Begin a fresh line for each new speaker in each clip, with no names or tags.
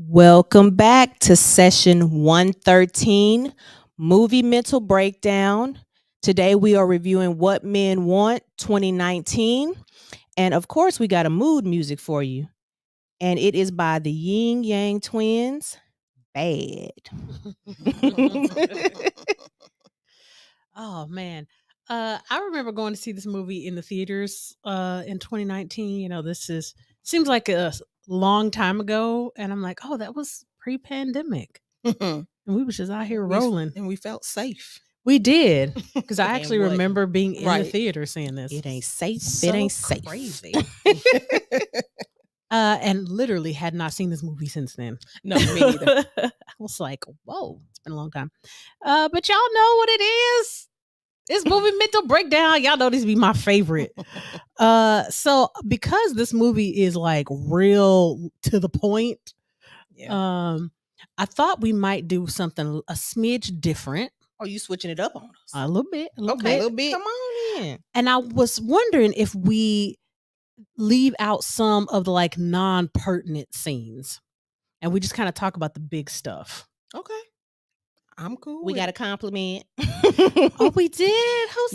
Welcome back to session 113, Movie Mental Breakdown. Today we are reviewing What Men Want 2019. And of course, we got a mood music for you. And it is by the Yin Yang Twins. Bad.
Oh man. I remember going to see this movie in the theaters in 2019. This seems like a long time ago, and I'm like, oh, that was pre-pandemic. And we was just out here rolling.
And we felt safe.
We did. Because I
And
actually
what?
remember being in the
Right.
theater seeing this.
It ain't safe.
So
it ain't safe.
crazy. And literally had not seen this movie since then.
No, me neither.
I was like, whoa, it's been a long time. But y'all know what it is. It's movie mental breakdown. Y'all know this be my favorite. So because this movie is like real to the point, I thought we might do something a smidge different.
Are you switching it up on us?
A little bit.
A little bit.
Come on in.
And I was wondering if we leave out some of the like non-pertinent scenes and we just kind of talk about the big stuff.
Okay. I'm cool.
We
with
got a
it.
compliment.
Oh, we did? Who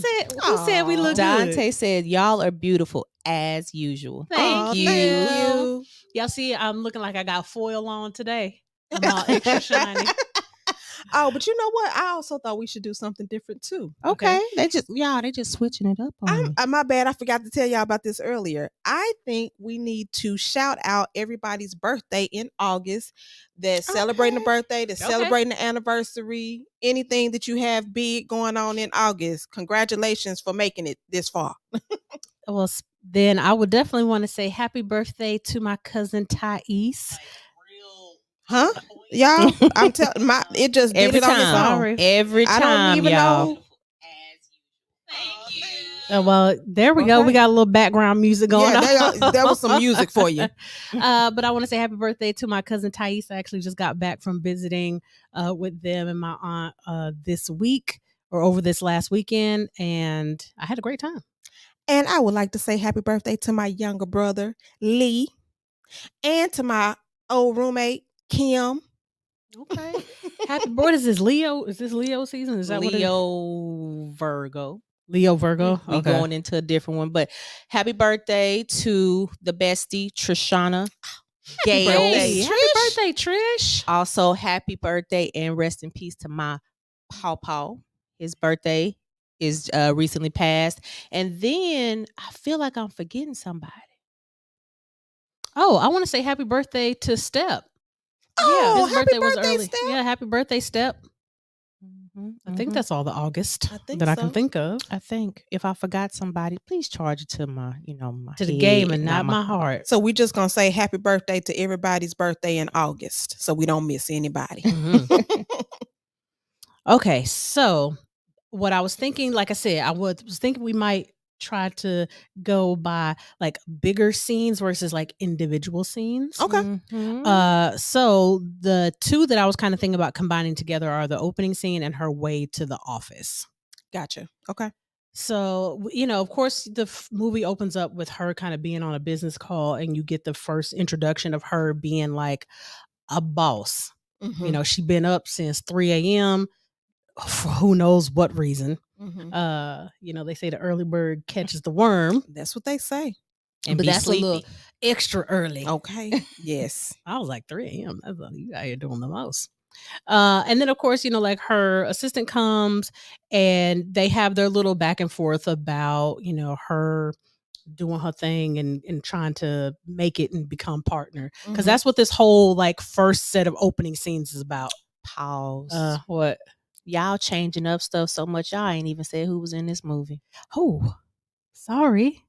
said we look good?
Dante said, y'all are beautiful as usual.
Thank you.
Thank you.
Y'all see, I'm looking like I got foil on today. I'm all extra shiny.
Oh, but you know what? I also thought we should do something different too.
Okay. They just switching it up on me.
My bad. I forgot to tell y'all about this earlier. I think we need to shout out everybody's birthday in August. That's celebrating the birthday, that's celebrating the anniversary, anything that you have big going on in August. Congratulations for making it this far.
Well, then I would definitely want to say happy birthday to my cousin Thais.
Huh? Y'all, I'm telling it just did
Every
it on its
time.
own.
Every
I
time,
don't even
y'all.
know.
Well, there we go. We got a little background music going on.
There was some music for you.
But I want to say happy birthday to my cousin Thais. I actually just got back from visiting with them and my aunt this week or over this last weekend, and I had a great time.
And I would like to say happy birthday to my younger brother, Lee, and to my old roommate, Kim.
Okay. Happy what is this? Leo? Is this Leo season? Is that
Leo Virgo?
Leo Virgo?
We going into a different one. But happy birthday to the bestie, Trishana Gale.
Happy birthday, Trish.
Also, happy birthday and rest in peace to my Paw. His birthday is recently passed. And then I feel like I'm forgetting somebody.
Oh, I want to say happy birthday to Step.
Oh,
his
happy
birthday was
birthday,
early.
Step.
Yeah, happy birthday, Step. I think that's all the August that I can think of.
I think if I forgot somebody, please charge it to my, my
to the
head,
game and not my heart.
So we're just gonna say happy birthday to everybody's birthday in August, so we don't miss anybody.
Okay, so what I was thinking, like I said, I was thinking we might try to go by like bigger scenes versus like individual scenes.
Okay.
So the two that I was kind of thinking about combining together are the opening scene and her way to the office.
Gotcha. Okay.
So, of course, the movie opens up with her kind of being on a business call, and you get the first introduction of her being like a boss. She's been up since 3 a.m. for who knows what reason. They say the early bird catches the worm.
That's what they say.
But that's sleepy. A little extra early.
Okay. Yes.
I was like 3 a.m. That's what you out here doing the most. And then, of course, like her assistant comes and they have their little back and forth about, her doing her thing and trying to make it and become partner. Because that's what this whole like first set of opening scenes is about.
Pause.
What?
Y'all changing up stuff so much, y'all ain't even said who was in this movie.
Oh, sorry.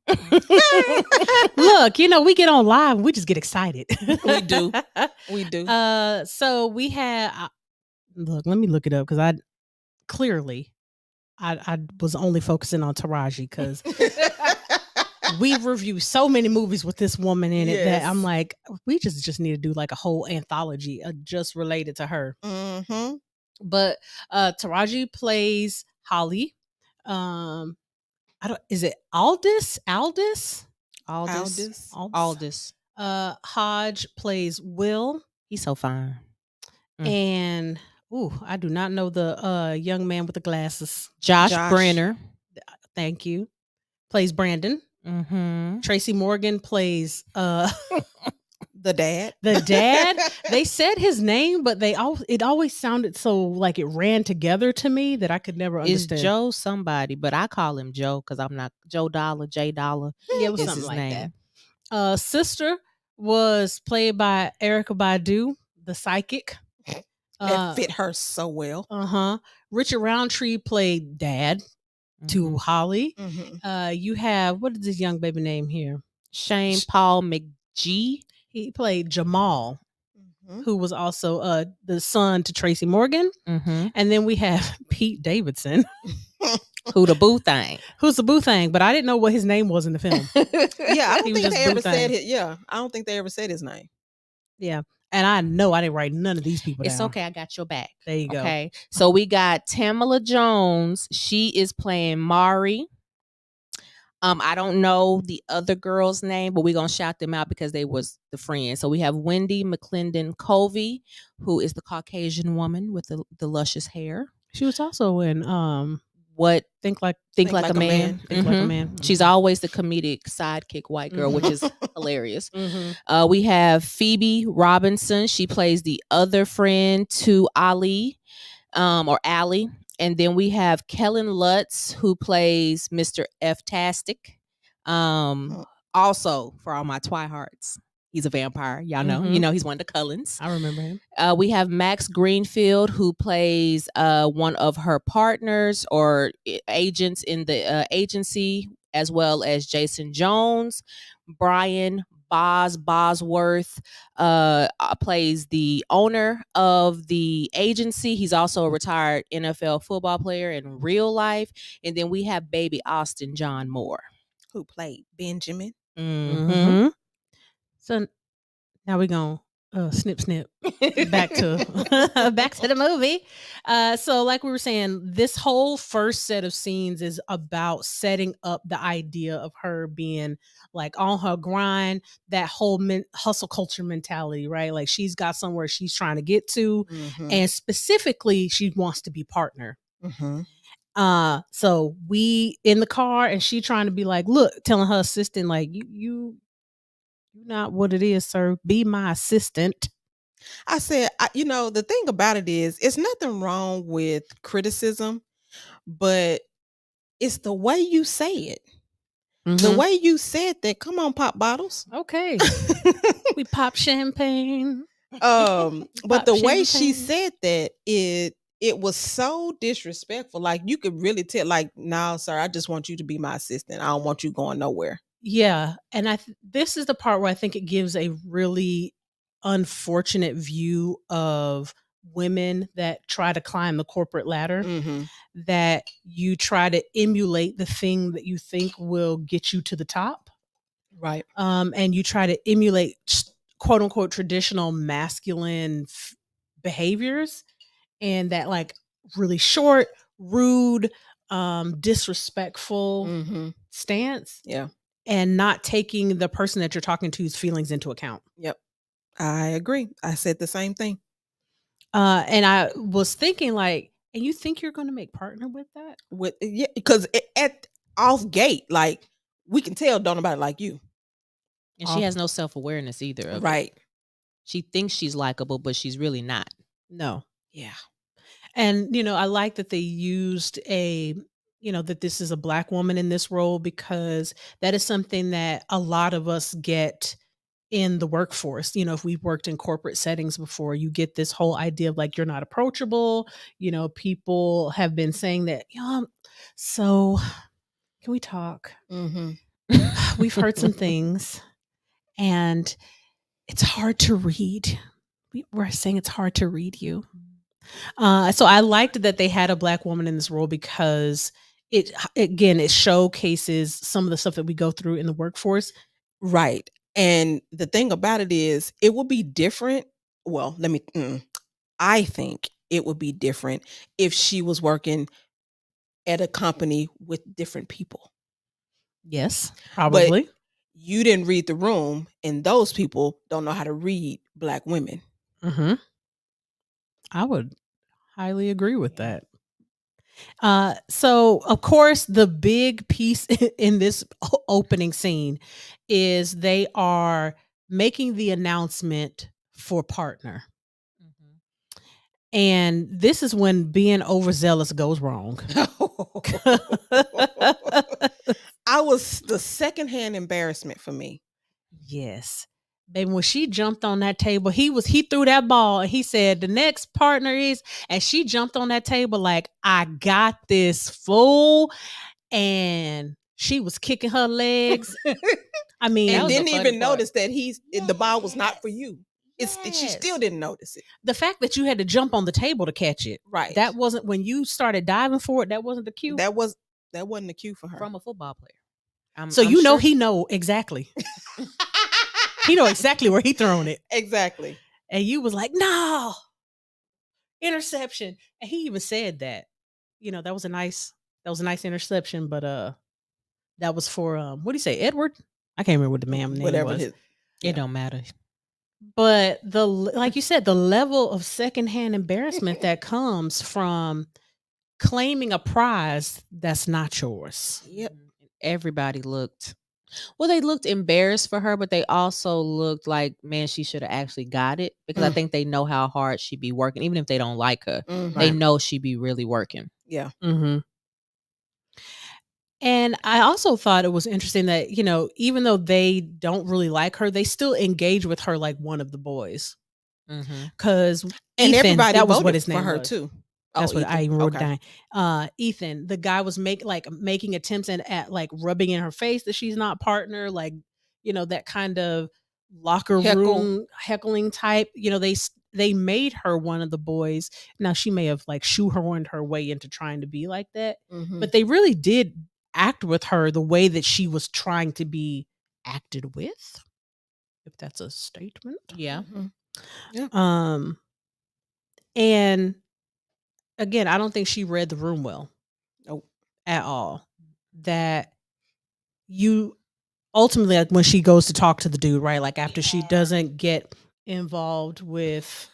Look, we get on live and we just get excited.
We do. We do.
So we had, look, let me look it up because I was only focusing on Taraji because we review so many movies with this woman in it that I'm like, we just need to do like a whole anthology just related to her. But Taraji plays Holly. Is it Aldis?
Hodge plays Will. He's so fine.
And I do not know the young man with the glasses.
Josh Brenner.
Thank you. Plays Brandon.
Mm-hmm.
Tracy Morgan plays
the dad.
The dad. They said his name, but it always sounded so like it ran together to me that I could never understand.
It's Joe somebody, but I call him Joe because I'm not Joe Dolla, J Dolla.
Yeah, it was something like that. Sister was played by Erykah Badu, the psychic.
It fit her so well.
Richard Roundtree played dad to Holly. You have, what is this young baby name here?
Shane Paul McGhie.
He played Jamal, who was also the son to Tracy Morgan. And then we have Pete Davidson.
Who the boo thing?
Who's the boo thing? But I didn't know what his name was in the film.
Yeah, I don't think they ever said it. Yeah, I don't think they ever said his name.
Yeah. And I know I didn't write none of these people down.
It's okay. I got your back.
There you go.
Okay. So we got Tamala Jones. She is playing Mari. I don't know the other girl's name, but we're going to shout them out because they was the friends. So we have Wendy McLendon-Covey, who is the Caucasian woman with the luscious hair.
She was also in
What
Think Like
a Man.
Think Like a Man.
She's always the comedic sidekick white girl, which is hilarious. We have Phoebe Robinson. She plays the other friend to Ali, or Allie. And then we have Kellen Lutz, who plays Mr. F-tastic. Also, for all my Twihards, he's a vampire. Y'all know. You know, he's one of the Cullens.
I remember him.
We have Max Greenfield, who plays one of her partners or agents in the agency, as well as Jason Jones. Brian Bosworth plays the owner of the agency. He's also a retired NFL football player in real life. And then we have baby Austin John Moore,
who played Benjamin.
So now we're going snip back to the movie. So like we were saying, this whole first set of scenes is about setting up the idea of her being like on her grind, that whole hustle culture mentality, right? Like she's got somewhere she's trying to get to, and specifically she wants to be partner. So we in the car and she trying to be like, look, telling her assistant like, you not what it is, sir. Be my assistant.
I said, the thing about it is, it's nothing wrong with criticism, but it's the way you say it. The way you said that, come on, pop bottles.
Okay. We pop champagne.
But the way she said that, it was so disrespectful. Like you could really tell, like, no, sir, I just want you to be my assistant. I don't want you going nowhere.
Yeah. And this is the part where I think it gives a really unfortunate view of women that try to climb the corporate ladder, that you try to emulate the thing that you think will get you to the top.
Right.
And you try to emulate quote unquote traditional masculine behaviors, and that like really short, rude, disrespectful stance.
Yeah.
And not taking the person that you're talking to's feelings into account.
Yep. I agree. I said the same thing.
And I was thinking like, and you think you're going to make partner with that?
Because at off gate, like we can tell don't nobody like you.
And she has no self-awareness either.
Right.
She thinks she's likable, but she's really not.
No.
Yeah.
And, I like that they used that this is a Black woman in this role, because that is something that a lot of us get in the workforce. If we've worked in corporate settings before, you get this whole idea of like, you're not approachable. People have been saying that, so can we talk? We've heard some things and it's hard to read. We're saying it's hard to read you. So I liked that they had a Black woman in this role, because it showcases some of the stuff that we go through in the workforce.
Right. And the thing about it is, it will be different. Well, I think it would be different if she was working at a company with different people.
Yes, probably.
But you didn't read the room, and those people don't know how to read Black women.
Mm-hmm. I would highly agree with that. So of course the big piece in this opening scene is they are making the announcement for partner. And this is when being overzealous goes wrong.
I was the secondhand embarrassment for me.
Yes. Baby, when she jumped on that table, he threw that ball and he said, the next partner is, and she jumped on that table like, I got this, fool. And she was kicking her legs. I mean,
and didn't even notice that the ball was not for you. She still didn't notice it.
The fact that you had to jump on the table to catch it.
Right.
That wasn't when you started diving for it. That wasn't the cue.
That wasn't the cue for her.
From a football player.
So you know he know exactly. He know exactly where he thrown it.
Exactly.
And you was like, no. Interception. And he even said that. You know, that was a nice interception, but that was for what do you say, Edward? I can't remember what the man name was.
It don't matter.
But like you said, the level of secondhand embarrassment that comes from claiming a prize that's not yours.
Yep.
Everybody looked embarrassed for her, but they also looked like, man, she should have actually got it, because I think they know how hard she be working. Even if they don't like her, they know she be really working.
Yeah.
Mm-hmm. And I also thought it was interesting that, you know, even though they don't really like her, they still engage with her like one of the boys. Because
everybody
that was
voted
what his name
for her
was.
too.
That's what I even wrote down. Ethan, the guy was making attempts at like rubbing in her face that she's not partner, like, you know, that kind of locker room heckling type. You know, they made her one of the boys. Now she may have like shoehorned her way into trying to be like that, but they really did act with her the way that she was trying to be acted with, if that's a statement.
Yeah.
Yeah. And again, I don't think she read the room well.
Nope.
At all. That you ultimately, like when she goes to talk to the dude, right? Like after she doesn't get involved with,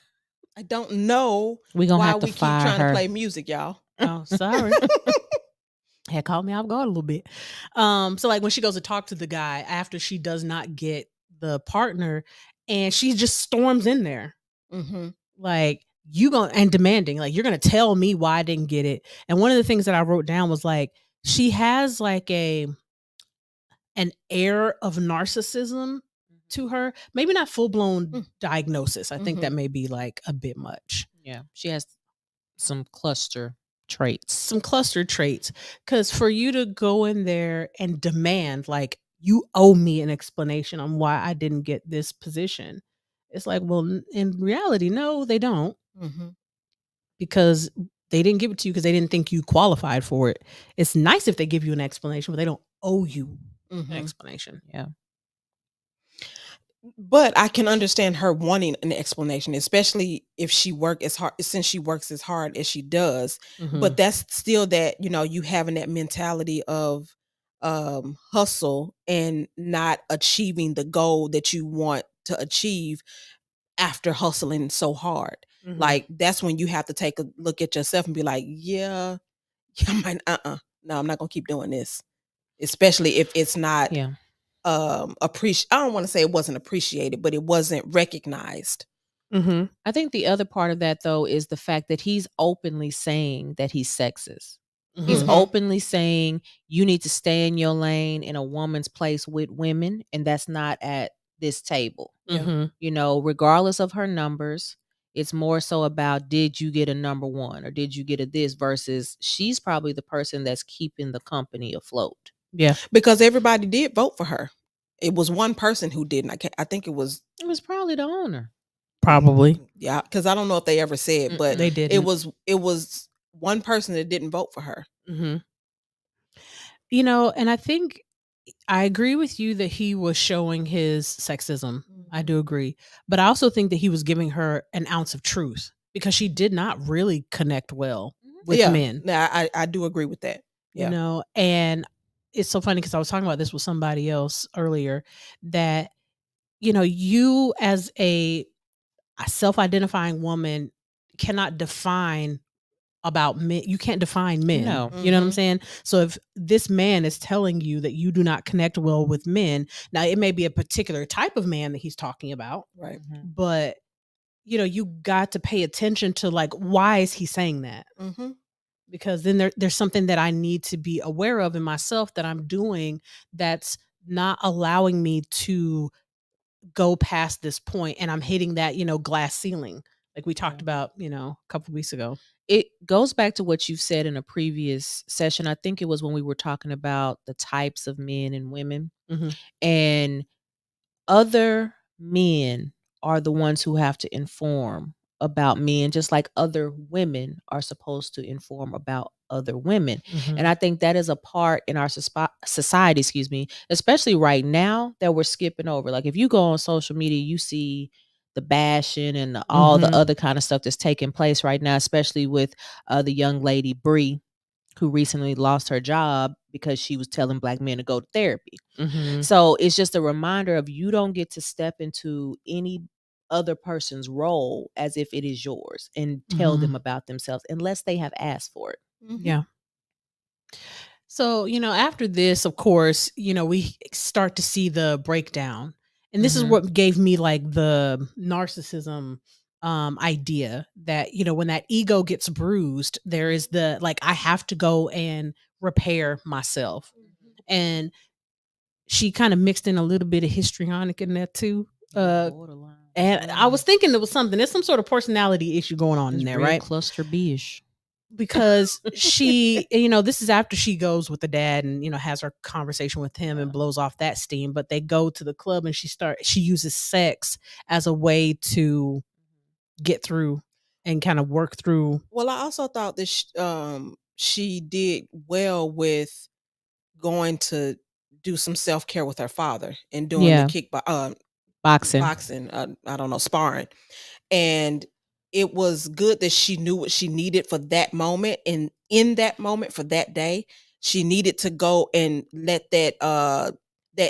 I don't know
why
we keep trying to play music, y'all.
Oh, sorry. Had caught me off guard a little bit. So like when she goes to talk to the guy after she does not get the partner, and she just storms in there. Like, and demanding, like, you're gonna tell me why I didn't get it. And one of the things that I wrote down was like, she has like an air of narcissism to her. Maybe not full-blown diagnosis. I think that may be like a bit much.
Yeah. She has some cluster traits.
Because for you to go in there and demand, like, you owe me an explanation on why I didn't get this position, it's like, well, in reality, no, they don't. Because they didn't give it to you because they didn't think you qualified for it. It's nice if they give you an explanation, but they don't owe you an explanation.
Yeah.
But I can understand her wanting an explanation, especially if she works as hard as she does. But that's still that, you know, you having that mentality of hustle and not achieving the goal that you want to achieve after hustling so hard. Like, that's when you have to take a look at yourself and be like, no, I'm not gonna keep doing this, especially if it's not I don't want to say it wasn't appreciated, but it wasn't recognized.
I think the other part of that, though, is the fact that he's openly saying that he's sexist. He's openly saying you need to stay in your lane in a woman's place with women, and that's not at this table. You know, regardless of her numbers, it's more so about, did you get a number one or did you get a this, versus she's probably the person that's keeping the company afloat.
Yeah,
because everybody did vote for her. It was one person who didn't. I think it was
probably the owner.
Probably.
Yeah, because I don't know if they ever said, but
they did.
It was one person that didn't vote for her.
You know, and I think I agree with you that he was showing his sexism. I do agree. But I also think that he was giving her an ounce of truth, because she did not really connect well with men.
Yeah, I do agree with that. Yeah.
You know, and it's so funny because I was talking about this with somebody else earlier, that, you know, you as a self-identifying woman cannot define about men. You can't define men.
No.
You know what I'm saying? So if this man is telling you that you do not connect well with men, now it may be a particular type of man that he's talking about,
Right.
but you know, you got to pay attention to like, why is he saying that? Because then there's something that I need to be aware of in myself that I'm doing that's not allowing me to go past this point, and I'm hitting that, you know, glass ceiling like we talked about, you know, a couple weeks ago.
It goes back to what you've said in a previous session. I think it was when we were talking about the types of men and women, and other men are the ones who have to inform about men, just like other women are supposed to inform about other women. And I think that is a part in our society, especially right now, that we're skipping over. Like if you go on social media, you see the bashing and all the other kind of stuff that's taking place right now, especially with the young lady Bree, who recently lost her job because she was telling Black men to go to therapy. So it's just a reminder of, you don't get to step into any other person's role as if it is yours and tell them about themselves unless they have asked for it.
Yeah. So, you know, after this, of course, you know, we start to see the breakdown. And this is what gave me like the narcissism idea that, you know, when that ego gets bruised, there is the like, I have to go and repair myself. And she kind of mixed in a little bit of histrionic in there too. And I was thinking there was something, there's some sort of personality issue going on in there, right?
Cluster B-ish.
Because she, you know, this is after she goes with the dad and, you know, has her conversation with him and blows off that steam. But they go to the club and she uses sex as a way to get through and kind of work through.
Well, I also thought that she did well with going to do some self-care with her father and doing the boxing, I don't know, sparring. And it was good that she knew what she needed for that moment. And in that moment, for that day, she needed to go and let that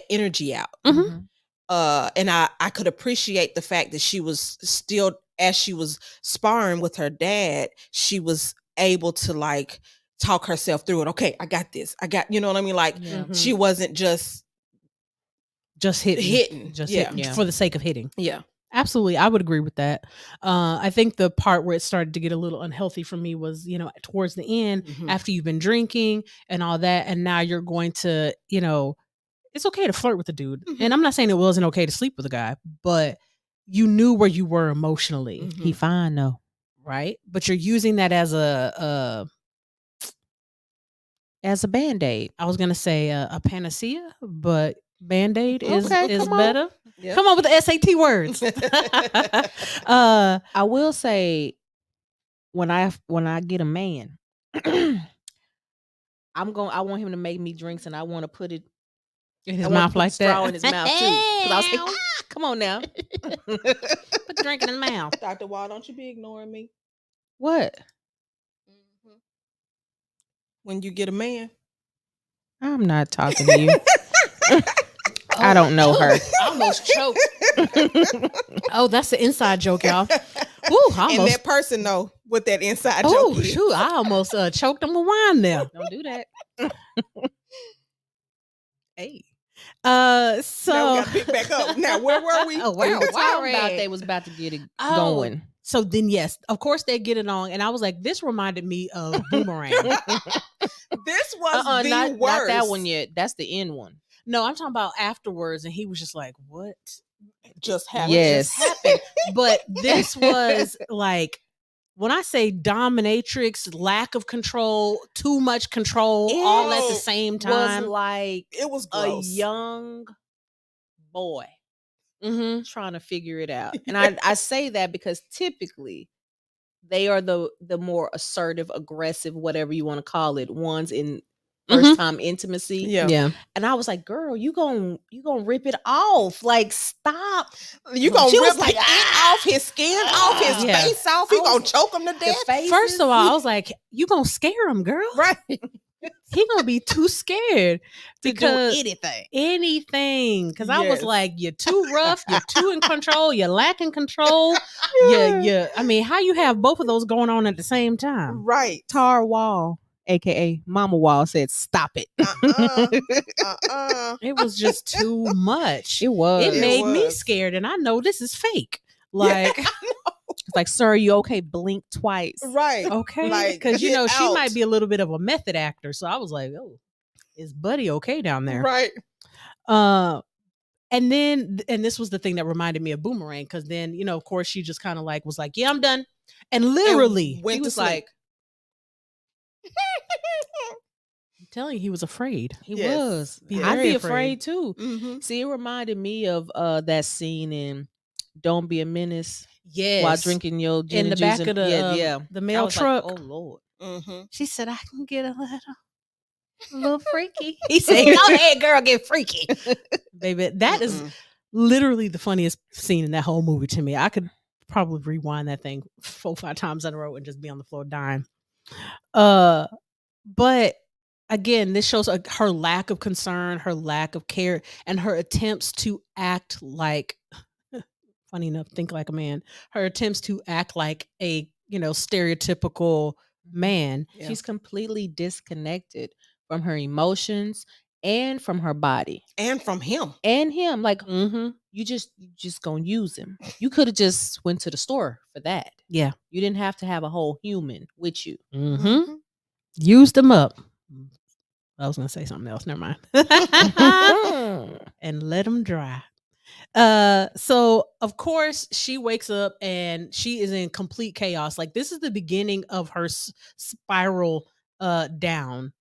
energy out. And I could appreciate the fact that she was still, as she was sparring with her dad, she was able to like talk herself through it. Okay, I got this. You know what I mean? Like she wasn't just hitting
for the sake of hitting.
Yeah.
Absolutely. I would agree with that. I think the part where it started to get a little unhealthy for me was, you know, towards the end, after you've been drinking and all that, and now you're going to, you know, it's okay to flirt with a dude. And I'm not saying it wasn't okay to sleep with a guy, but you knew where you were emotionally.
He fine though.
Right? But you're using that as a
Band-aid.
I was going to say a panacea, but Band-aid is better.
Yep.
Come on with the SAT words.
I will say, when I get a man, I want him to make me drinks, and I want to put it
in his mouth like that.
Straw in his mouth too. Because I was like, come on now.
Put the drink in his mouth.
Dr. Wall, don't you be ignoring me.
What?
When you get a man.
I'm not talking to you. I don't know her.
I almost choked. Oh, that's the inside joke, y'all. Ooh,
and that person know what that inside joke
oh,
is.
shoot, I almost choked on my wine there.
Don't do that.
Hey.
So now we gotta pick back up. Now, where were we?
We were talking about they was about to get it going.
So then, yes, of course they get it on, and I was like, this reminded me of Boomerang.
This was the worst.
Not that one yet. That's the end one.
No, I'm talking about afterwards, and he was just like, "What
just happened?"
Yes,
just happened. But this was like, when I say dominatrix, lack of control, too much control, all at the same time.
Was like
it was gross.
A young boy trying to figure it out. And I say that because typically they are the more assertive, aggressive, whatever you want to call it, ones in first time intimacy.
Yeah.
And I was like, girl, you gonna rip it off. Like, stop.
You gonna rip like off his skin, off his face off. You gonna choke him to death.
First of all, I was like, you gonna scare him, girl.
Right.
he gonna be too scared
to
because
do anything.
Because I was
Yes.
like, you're too rough, you're too in control, you're lacking control. Yeah. I mean, how you have both of those going on at the same time?
Right.
Tar Wall, aka Mama Wall, said, "Stop it."
It was just too much.
It was.
It made me
was.
scared, and I know this is fake. Like,
It's like, "Sir, you okay? Blink twice."
Right.
okay,
Like,
because you
get
know she
out.
might be a little bit of a method actor. So I was like, oh, is Buddy okay down there?
Right.
And this was the thing that reminded me of Boomerang, because then, you know, of course, she just kind of like was like, yeah, I'm done. And literally,
And went
he
to
was
sleep.
like, I'm telling you, he was afraid.
He
Yes.
was.
Be
I'd
very
be
afraid.
afraid too.
Mm-hmm.
See, it reminded me of that scene in "Don't Be a Menace"
Yes.
while drinking your gin
in the
and juice
back of the
I
mail
was
truck.
Like, oh Lord.
Mm-hmm.
She said, I can get a little freaky. He said, go ahead, girl, get freaky. Baby, that is literally the funniest scene in that whole movie to me. I could probably rewind that thing 4 or 5 times in a row and just be on the floor dying. But again, this shows her lack of concern, her lack of care, and her attempts to act like, funny enough, think like a man. Her attempts to act like a, stereotypical man.
Yeah.
She's completely disconnected from her emotions and from her body
And from him.
Like,
Mm-hmm.
you just gonna use him. You could have just went to the store for that.
Yeah.
You didn't have to have a whole human with you.
Mm-hmm. Used them up. I was gonna say something else. Never mind. And let them dry. So of course she wakes up and she is in complete chaos. Like, this is the beginning of her spiral down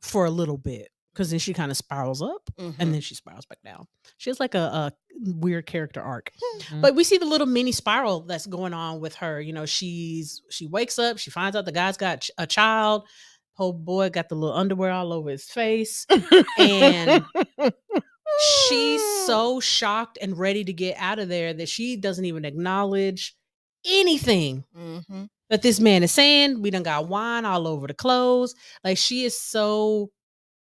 for a little bit, because then she kind of spirals up and then she spirals back down. She has like a weird character arc. But we see the little mini spiral that's going on with her. She wakes up, she finds out the guy's got a child. Oh boy, got the little underwear all over his face. And she's so shocked and ready to get out of there that she doesn't even acknowledge anything that this man is saying. We done got wine all over the clothes. Like, she is so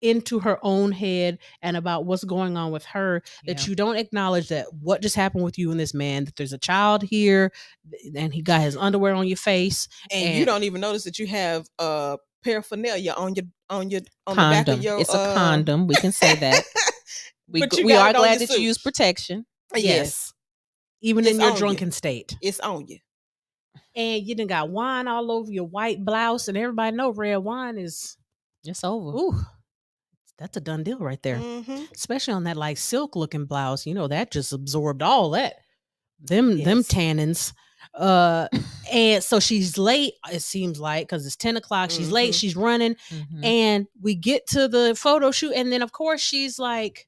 into her own head and about what's going on with her that you don't acknowledge that what just happened with you and this man, that there's a child here and he got his underwear on your face,
and you don't even notice that you have paraphernalia on the back of your
it's a condom. We can say that. we are glad that you use protection.
Yes.
Even
It's
in your
on
drunken state.
It's on you.
And you done got wine all over your white blouse, and everybody know red wine is,
it's over.
Ooh, that's a done deal right there. Especially on that like silk looking blouse. That just absorbed all that. Them tannins. And so she's late, it seems like, because it's 10 o'clock. She's late, she's running. And we get to the photo shoot, and then of course she's like,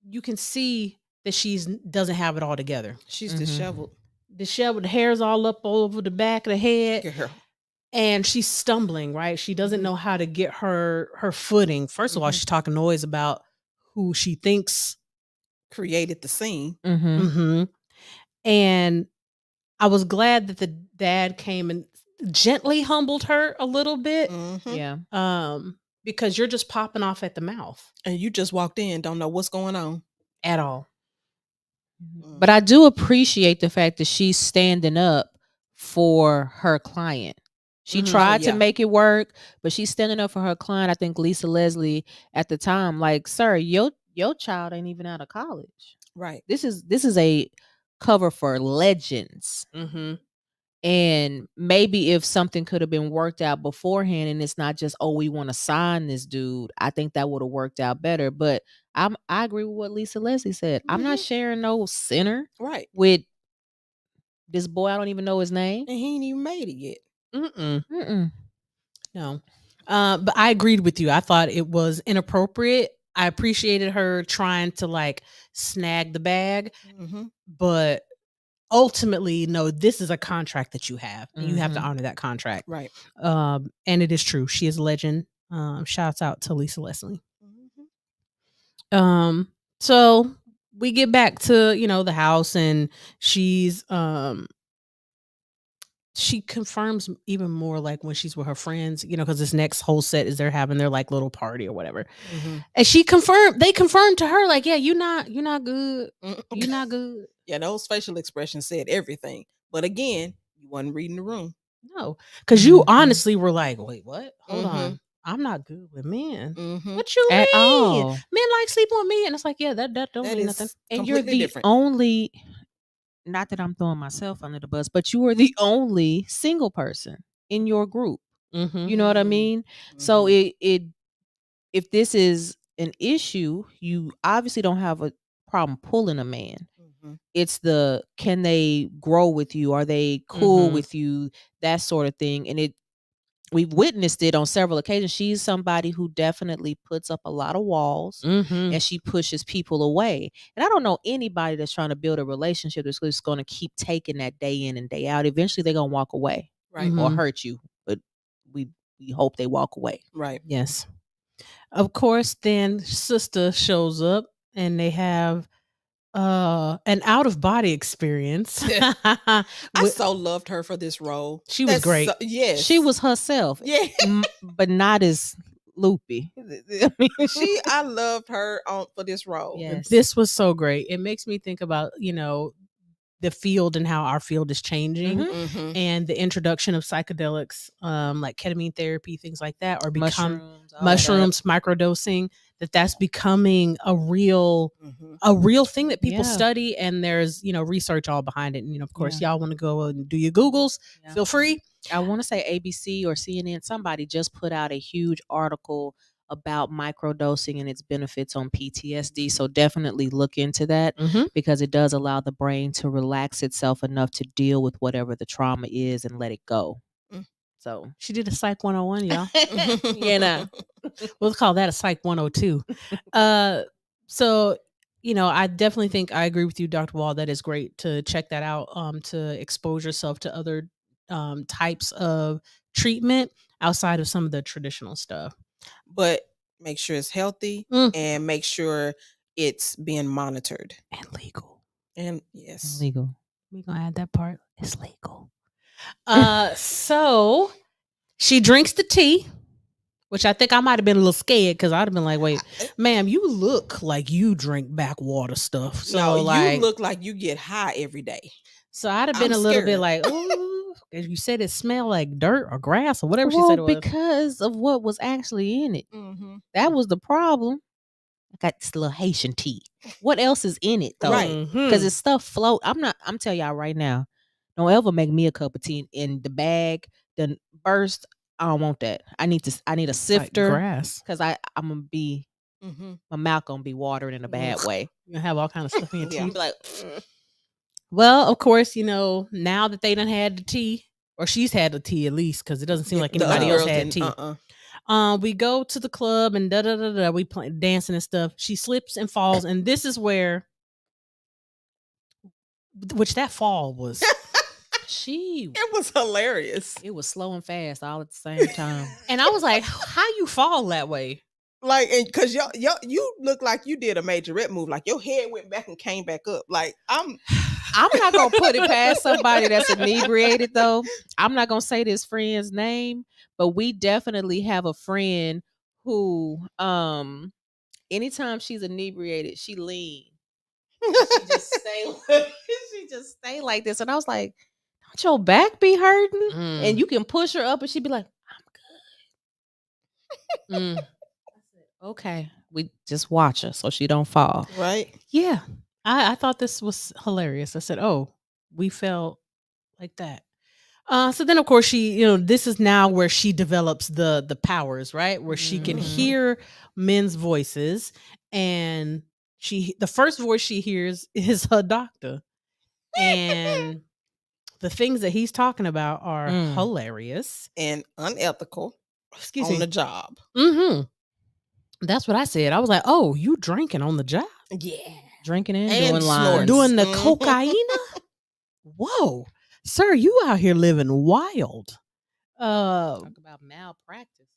you can see that she's doesn't have it all together.
She's disheveled.
The hair's all up all over the back of the head.
Girl.
And she's stumbling, right? She doesn't know how to get her footing. First of all, she's talking noise about who she thinks
created the scene.
And I was glad that the dad came and gently humbled her a little bit.
Yeah.
Because you're just popping off at the mouth.
And you just walked in, don't know what's going on
at all.
But I do appreciate the fact that she's standing up for her client. She tried to make it work, but she's standing up for her client. I think Lisa Leslie at the time, like, sir, your child ain't even out of college.
Right.
This is a cover for legends. And maybe if something could have been worked out beforehand, and it's not just, oh, we want to sign this dude, I think that would have worked out better. But I agree with what Lisa Leslie said. I'm not sharing no center with this boy. I don't even know his name,
and he ain't even made it yet.
No. But I agreed with you. I thought it was inappropriate. I appreciated her trying to like snag the bag, but ultimately, no, this is a contract that you have, and you have to honor that contract.
Right.
And it is true. She is a legend. Shouts out to Lisa Leslie. So we get back to, the house, and she's she confirms even more like when she's with her friends, because this next whole set is they're having their like little party or whatever. And they confirmed to her, like, yeah, you're not good. You're not good.
Yeah, those facial expressions said everything. But again, you wasn't reading the room.
No, because you honestly were like, wait, what? Hold on. I'm not good with men. What you
At
mean?
all.
Men like sleeping with me. And it's like, yeah, that don't mean nothing.
And you're the
different.
only, not that I'm throwing myself under the bus, but you are the only single person in your group. You know what I mean? So if this is an issue, you obviously don't have a problem pulling a man. It's can they grow with you? Are they cool with you? That sort of thing. And we've witnessed it on several occasions. She's somebody who definitely puts up a lot of walls and she pushes people away. And I don't know anybody that's trying to build a relationship that's just going to keep taking that day in and day out. Eventually they're going to walk away, right? Or hurt you. But we hope they walk away.
Right.
Yes. Of course, then sister shows up and they have an out-of-body experience.
I so loved her for this role.
She was great.
Yes.
She was herself.
Yeah.
But not as loopy.
I loved her for this role.
Yes. This was so great. It makes me think about, the field and how our field is changing and the introduction of psychedelics, like ketamine therapy, things like that, or mushrooms, microdosing, that's becoming a real thing that people study, and there's, research all behind it. And, of course, y'all want to go and do your Googles, feel free.
I want to say ABC or CNN, somebody just put out a huge article about microdosing and its benefits on PTSD. So definitely look into that because it does allow the brain to relax itself enough to deal with whatever the trauma is and let it go. So
she did a Psych 101, y'all. We'll call that a Psych 102. So, I definitely think I agree with you, Dr. Wall. That is great to check that out, to expose yourself to other types of treatment outside of some of the traditional stuff.
But make sure it's healthy and make sure it's being monitored.
And legal.
And yes.
Legal.
We're going to add that part. It's legal. So she drinks the tea, which I think I might have been a little scared because I'd have been like, wait, ma'am, you look like you drink backwater stuff. So
you look like you get high every day.
So I'd have been a little bit like, ooh. As you said, it smelled like dirt or grass or whatever she said it was.
Because of what was actually in it. That was the problem. I got this little Haitian tea. What else is in it though?
Right.
Because it's stuff float. I'm telling y'all right now, don't ever make me a cup of tea in the bag, then burst. I don't want that. I need a sifter.
Like grass.
Because I'm gonna be my mouth gonna be watered in a bad way.
You're gonna have all kind of stuff in your teeth.
Like
well, of course, now that they done had the tea, or she's had the tea at least, because it doesn't seem like anybody else had tea. We go to the club and we play dancing and stuff. She slips and falls, and this is where, which that fall was.
It was hilarious.
It was slow and fast all at the same time.
And I was like, how you fall that way?
Like, and because you look like you did a majorette move. Like your head went back and came back up. Like I'm
not gonna put it past somebody that's inebriated though. I'm not gonna say this friend's name, but we definitely have a friend who anytime she's inebriated, she lean. She just stay like this. And I was like, don't your back be hurting? And you can push her up and she'd be like, I'm good. Okay, we just watch her so she don't fall.
Right?
Yeah, I thought this was hilarious. I said, "Oh, we felt like that." So then, of course, she, this is now where she develops the powers, right? Where she can hear men's voices, and the first voice she hears is her doctor, and the things that he's talking about are hilarious
and unethical.
Excuse
me,
on
the job.
That's what I said. I was like, "Oh, you drinking on the job?"
Yeah,
drinking and doing lines,
doing the cocaine. Whoa, sir, you out here living wild.
Talk about malpractice.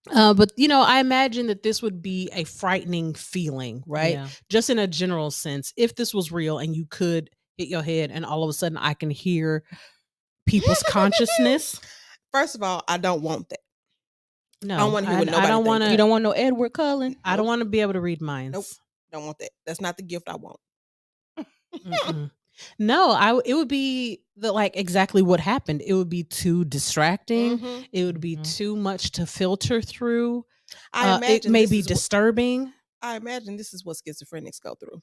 But I imagine that this would be a frightening feeling, right? Yeah. Just in a general sense, if this was real and you could hit your head and all of a sudden I can hear people's consciousness.
First of all, I don't want that.
No,
I don't want to hear what nobody
I don't
thinks.
want to.
You don't want no Edward Cullen?
I don't want to be able to read minds.
Nope. Don't want that. That's not the gift I want.
No, it would be exactly what happened. It would be too distracting.
Mm-hmm.
It would be too much to filter through.
I imagine
it may
this
be
is
disturbing.
I imagine this is what schizophrenics go through.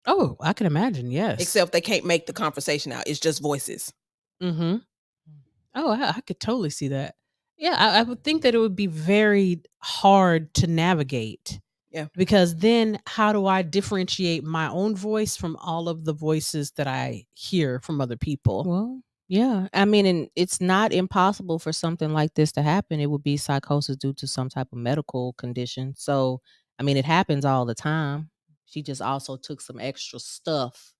Oh, I can imagine. Yes.
Except they can't make the conversation out. It's just voices.
Mm-hmm. Oh, I could totally see that. Yeah, I would think that it would be very hard to navigate.
Yeah.
Because then how do I differentiate my own voice from all of the voices that I hear from other people?
Well, yeah. I mean, and it's not impossible for something like this to happen. It would be psychosis due to some type of medical condition. So, I mean, it happens all the time. She just also took some extra stuff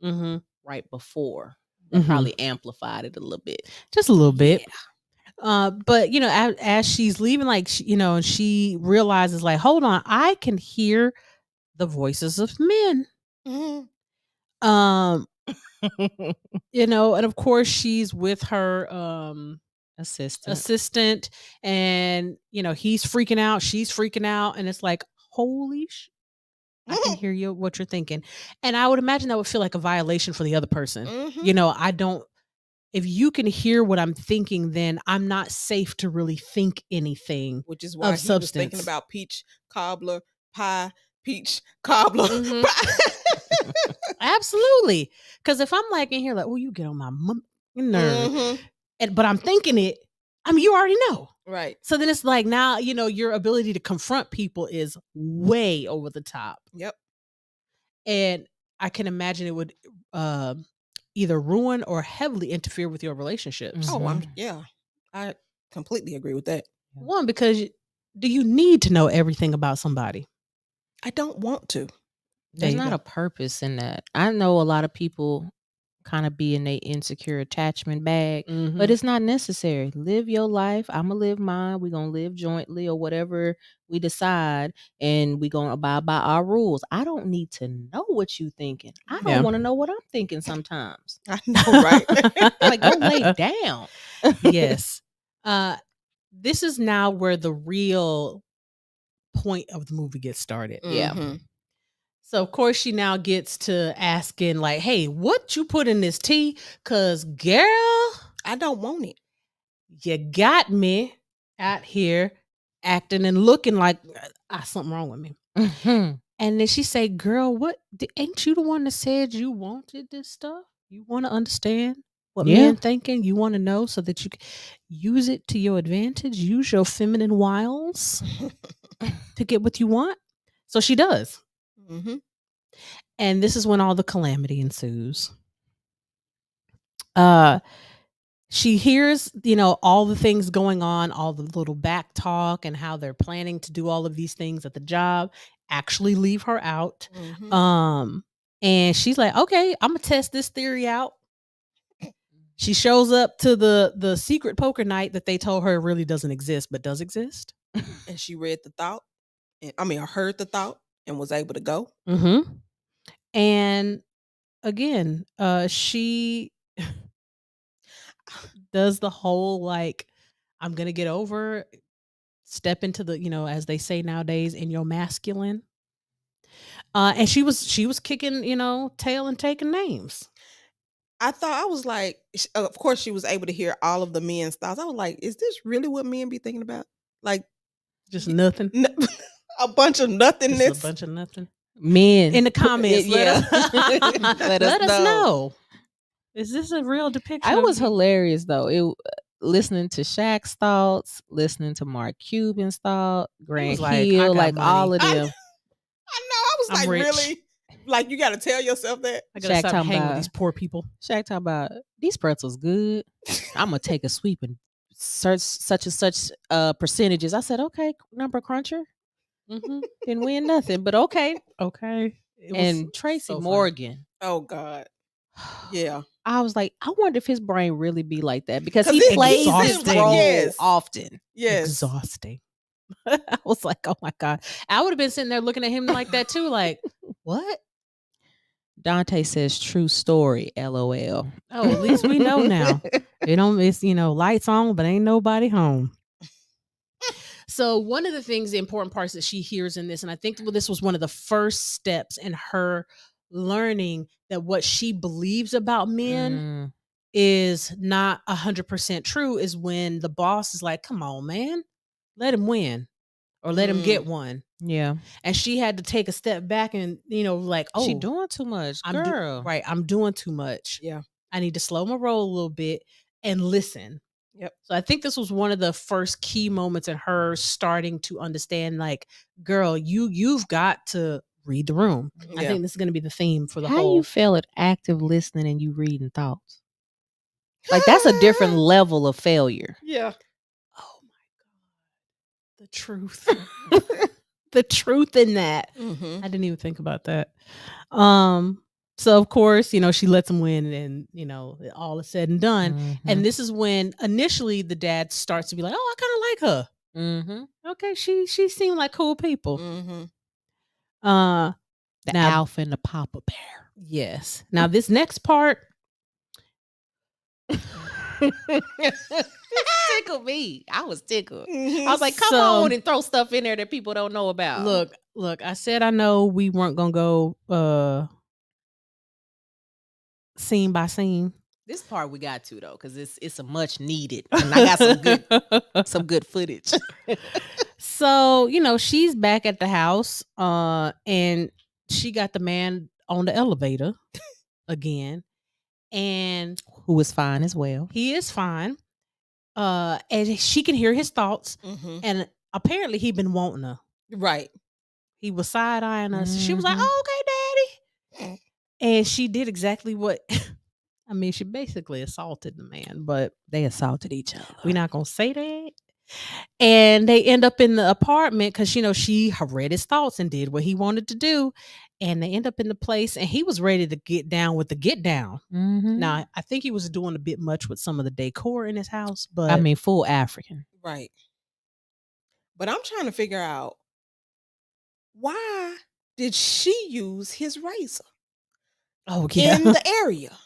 right before. That probably amplified it a little bit.
Just a little bit. Yeah. But as she's leaving, she realizes, hold on, I can hear the voices of men. And of course she's with her assistant, and he's freaking out, she's freaking out, and it's like, holy I can hear what you're thinking. And I would imagine that would feel like a violation for the other person. If you can hear what I'm thinking, then I'm not safe to really think anything.
Which is why
he was
thinking about peach cobbler pie, peach cobbler pie.
Absolutely. Because if I'm in here oh, you get on my nerve. But I'm thinking it, you already know.
Right.
So then it's now, your ability to confront people is way over the top.
Yep.
And I can imagine it would either ruin or heavily interfere with your relationships.
Oh, I completely agree with that.
One, because do you need to know everything about somebody?
I don't want to.
There's not a purpose in that. I know a lot of people kind of be in their insecure attachment bag, but it's not necessary. Live your life. I'm gonna live mine. We're gonna live jointly or whatever we decide, and we're gonna abide by our rules. I don't need to know what you thinking. I don't want to know what I'm thinking sometimes.
I know, right?
Go lay down.
Yes. This is now where the real point of the movie gets started.
Yeah.
So, of course, she now gets to asking, hey, what you put in this tea? Because, girl,
I don't want it.
You got me out here acting and looking like something wrong with me. And then she say, girl, what? Ain't you the one that said you wanted this stuff? You want to understand what men thinking? You want to know so that you can use it to your advantage? Use your feminine wiles to get what you want? So she does. And this is when all the calamity ensues. She hears, all the things going on, all the little back talk and how they're planning to do all of these things at the job, actually leave her out. And she's like, okay, I'm gonna test this theory out. She shows up to the secret poker night that they told her really doesn't exist, but does exist.
And she read the thought. Heard the thought and was able to go.
And again, she does the whole I'm gonna get over, step into the, as they say nowadays, in your masculine. And she was kicking, tail and taking names.
I thought, I was like, of course she was able to hear all of the men's thoughts. I was like, is this really what men be thinking about?
Just nothing.
A bunch of nothingness.
Just a bunch of nothing.
Men
in the comments,
let
us know. Is this a real depiction?
It was hilarious though. Listening to Shaq's thoughts, listening to Mark Cuban's thought, Grant Hill, all of them.
I know. I was
rich.
Really? You got to tell yourself that.
I got to stop hanging with these poor people.
Shaq talking about these pretzels good. I'm gonna take a sweep and search such and such percentages. I said, okay, number cruncher. Didn't win nothing, but okay. And Tracy Morgan.
Oh God. Yeah.
I was like, I wonder if his brain really be like that because he plays his role often.
Yes.
Exhausting. I was like, oh my God. I would have been sitting there looking at him like that too. Like, what?
Dante says true story, LOL.
Oh, at least we know now. It's lights on, but ain't nobody home. So one of the important parts that she hears in this, and I think this was one of the first steps in her learning that what she believes about men is not 100% true, is when the boss is like, come on, man, let him win or let him get one.
Yeah.
And she had to take a step back and, like, oh,
she doing too much, girl.
I'm doing too much.
Yeah.
I need to slow my roll a little bit and listen.
Yep.
So I think this was one of the first key moments in her starting to understand, like, girl, you've got to read the room.
Yeah.
I think this is going to be the theme for the
How
whole.
you fail at active listening and you reading thoughts? Like, that's a different level of failure.
Yeah.
Oh my God. The truth. The truth in that.
Mm-hmm.
I didn't even think about that. So of course, she lets him win, and all is said and done.
Mm-hmm.
And this is when initially the dad starts to be like, "Oh, I kind of like her.
Mm-hmm.
Okay, she seemed like cool people."
Mm-hmm.
The
now-
Alpha and the Papa Bear.
Yes. Now this next part
tickled me. I was tickled.
Mm-hmm.
I was like, come
So-
on and throw stuff in there that people don't know about.
Look, I said I know we weren't gonna go scene by scene.
This part we got to, though, because it's a much needed, and I got some good footage.
So, she's back at the house, and she got the man on the elevator again, and
Who is fine as well.
he is fine. And she can hear his thoughts,
Mm-hmm.
and apparently he'd been wanting her.
Right.
He was side-eyeing us. She was like,
Mhm.
"Oh, okay, daddy." And she did exactly what I mean, she basically assaulted the man, but
They assaulted each other.
we're not gonna say that. And they end up in the apartment because she read his thoughts and did what he wanted to do. And they end up in the place, and he was ready to get down with the get down.
Mm-hmm.
Now, I think he was doing a bit much with some of the decor in his house, but
I mean, full African.
Right. But I'm trying to figure out, why did she use his razor
oh yeah,
in the area?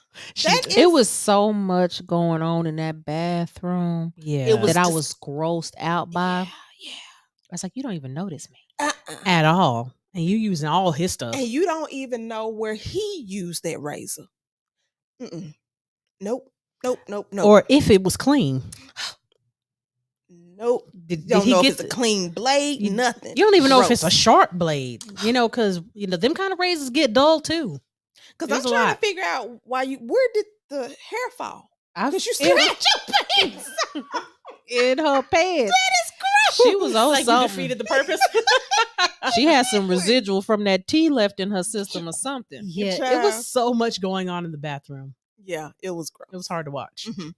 That
It
is-
was so much going on in that bathroom
yeah,
it was
that I
dis-
was grossed out by.
Yeah.
I was like, you don't even notice me.
at all. And you using all his stuff.
And you don't even know where he used that razor. Mm-mm. Nope.
Or if it was clean.
Nope.
Did
Don't
he
know if
get
it's a
the-
clean blade,
You-
nothing.
You don't even know if it's a
Gross.
sharp blade, because them kind of razors get dull too.
Because
It
I'm
was a
trying
lot.
to figure out where did the hair fall?
I
Because you
in,
scratch your pants.
in her pants.
That is gross.
She was on
Like you
something.
defeated the purpose.
She had some residual from that tea left in her system or something.
Yeah, it
Child.
was so much going on in the bathroom.
Yeah, it was gross.
It was hard to watch.
Mhm.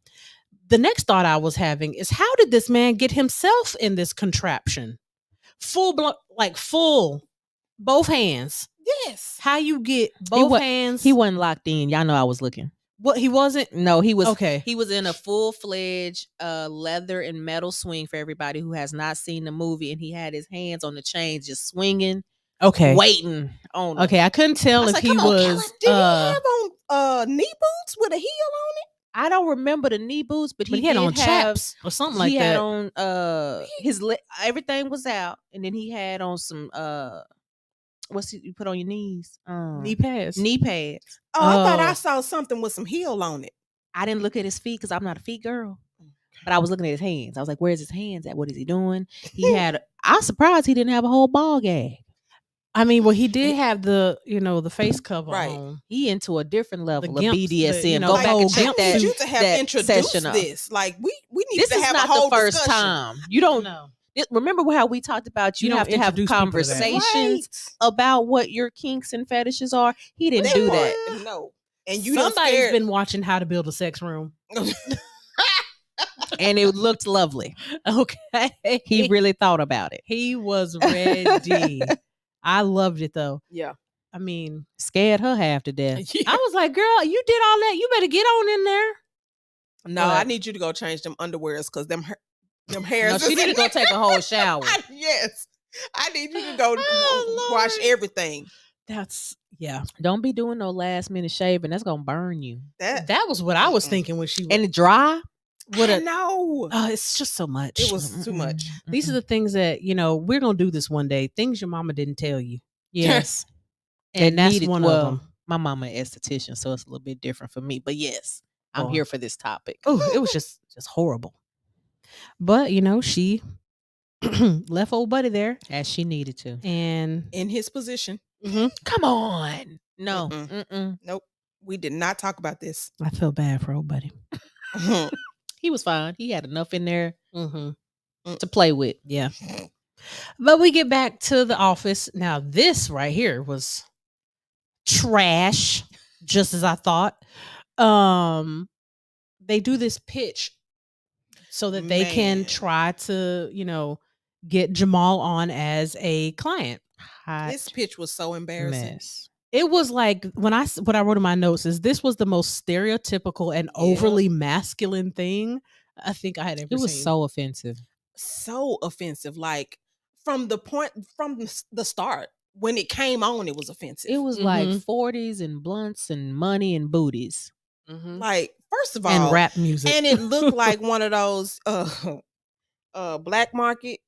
The next thought I was having is, how did this man get himself in this contraption? Full, both hands.
Yes.
How you get both hands?
He wasn't locked in. Y'all know I was looking.
What, he wasn't?
No, he was.
Okay.
He was in a full-fledged leather and metal swing for everybody who has not seen the movie, and he had his hands on the chains just swinging,
Okay.
waiting on them.
Okay, I couldn't tell
I was
if
like,
he
come on,
was.
Kellen,
Did he have on knee boots with a heel on it?
I don't remember the knee boots, but
But he had
did
on
have,
chaps or something like
he
that.
had on everything was out, and then he had on some what's you put on your knees?
Knee pads.
Knee pads.
Oh, I thought
Oh.
I saw something with some heel on it.
I didn't look at his feet because I'm not a feet girl. But I was looking at his hands. I was like, where's his hands at? What is he doing? He had I'm surprised he didn't have a whole ball gag.
I mean, well, he did have the face cover
Right.
on.
He into a different level of
gimps,
BDSM.
the,
Go
Like,
back and
whole
check
gimp
I
that.
need you to have
that
introduced
session up.
this. Like we need
This
to
is
have
not
a whole
the first
discussion.
time. You don't
know.
remember how we talked about you
You don't
have to have
introduce people to that.
conversations about what your kinks and fetishes are. He didn't
That
do
part,
that.
No. And you done
Somebody's
scared.
been watching How to Build a Sex Room.
And it looked lovely.
Okay.
He really thought about it.
He was ready. I loved it though.
Yeah.
I mean,
Scared her half to death.
I was like, girl, you did all that. You better get on in there.
No, I
But-
need you to go change them underwears because them hairs.
No, she
is
need to
in
go
there.
take a whole shower.
Yes. I need you to go
Oh,
wash
Lord.
everything.
That's yeah.
Don't be doing no last minute shaving. That's gonna burn you.
That was what I was thinking when she
And it dry.
I know.
it's just so much.
It was too much.
These are the things that, we're gonna do this one day. Things your mama didn't tell you.
Yes.
And that's one of them.
My mama an esthetician, so it's a little bit different for me. But yes, I'm
Oh.
here for this topic.
Oh, it was just horrible. But she left old buddy there,
As she needed to.
and
In his position.
Come on. No.
Mm-mm. Nope. We did not talk about this.
I feel bad for old buddy.
He was fine. He had enough in there
Mm-hmm.
to play with.
Yeah. But we get back to the office. Now, this right here was trash, just as I thought. They do this pitch so that they can
Man.
try to, get Jamal on as a client.
This pitch was so embarrassing.
Mess.
It was like what I wrote in my notes is this was the most stereotypical and overly masculine thing I think I had ever seen.
It was so offensive.
So offensive. Like from the start, when it came on, it was offensive.
It was like 40s and blunts and money and booties.
Like, first of all,
and rap music.
and it looked like one of those black market.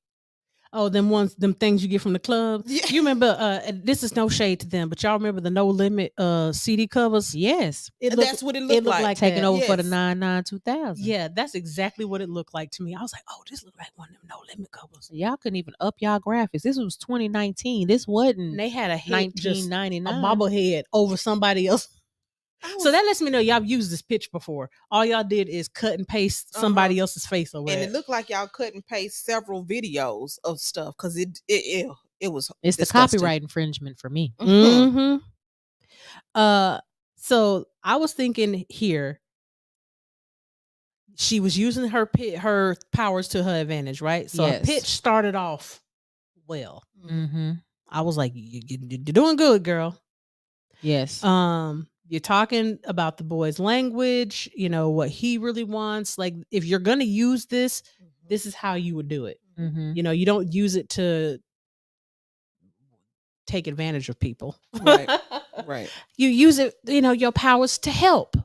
Oh, them things you get from the club.
Yeah.
You remember? This is no shade to them, but y'all remember the No Limit CD covers?
Yes.
That's what it looked like.
Taking
that.
over for the
Yes.
99-2000.
Yeah, that's exactly what it looked like to me. I was like, oh, this looked like one of them No Limit covers.
Y'all couldn't even up y'all graphics. This was 2019. This wasn't
And they had a head, just a
1999.
bobblehead over somebody else. So that lets me know y'all used this pitch before. All y'all did is cut and paste somebody else's face over
and
it.
it looked like y'all cut and paste several videos of stuff because it was.
It's the
disgusting.
copyright infringement for me.
Mm-hmm. So I was thinking here, she was using her powers to her advantage, right? So
Yes.
her pitch started off well.
Mm-hmm.
I was like, you're doing good, girl.
Yes.
You're talking about the boy's language, what he really wants. Like, if you're gonna use this, this is how you would do it.
Mm-hmm.
You don't use it to take advantage of people.
Right. Right.
You use it, your powers to help,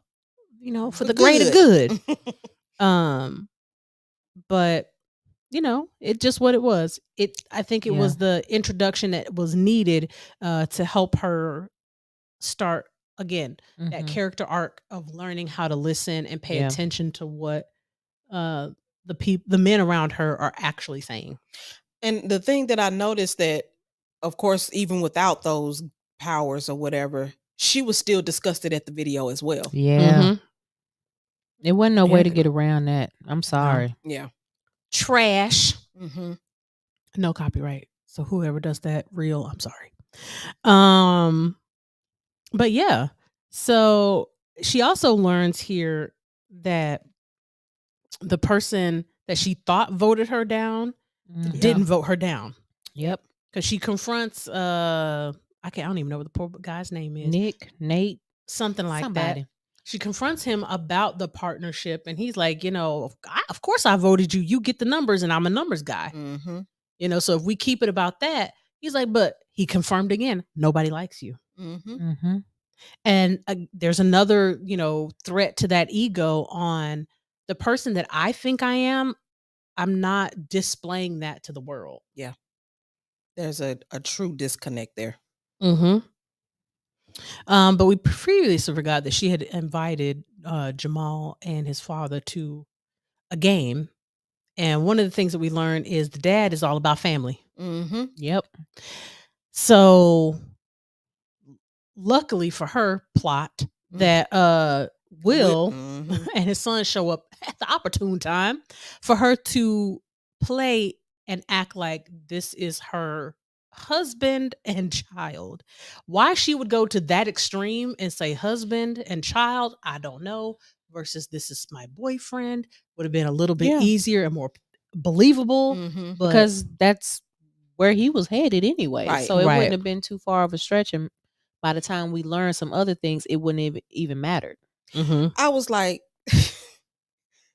for the greater
good.
But it just what it was. I think it was the introduction that was needed to help her start again that character arc of learning how to listen and pay attention to what the men around her are actually saying.
And the thing that I noticed that, of course, even without those powers or whatever, she was still disgusted at the video as well.
Yeah. It wasn't no way to get around that. I'm sorry.
Yeah.
Trash. No copyright. So whoever does that real, I'm sorry. But yeah. So she also learns here that the person that she thought voted her down didn't vote her down.
Yep.
Because she confronts I don't even know what the poor guy's name is.
Nate.
Something like that. She confronts him about the partnership, and he's like, of course I voted you. You get the numbers, and I'm a numbers guy. So if we keep it about that, he's like, but he confirmed again, nobody likes you. And there's another, threat to that ego on the person that I think I am. I'm not displaying that to the world.
Yeah. There's a true disconnect there.
But we previously forgot that she had invited Jamal and his father to a game. And one of the things that we learned is the dad is all about family.
Yep.
So luckily for her plot that Will and his son show up at the opportune time for her to play and act like this is her husband and child. Why she would go to that extreme and say husband and child, I don't know, versus this is my boyfriend would have been a little bit easier and more believable.
Because that's where he was headed anyway.
Right.
So it wouldn't have been too far of a stretch. And by the time we learned some other things, it wouldn't have even mattered.
I was like,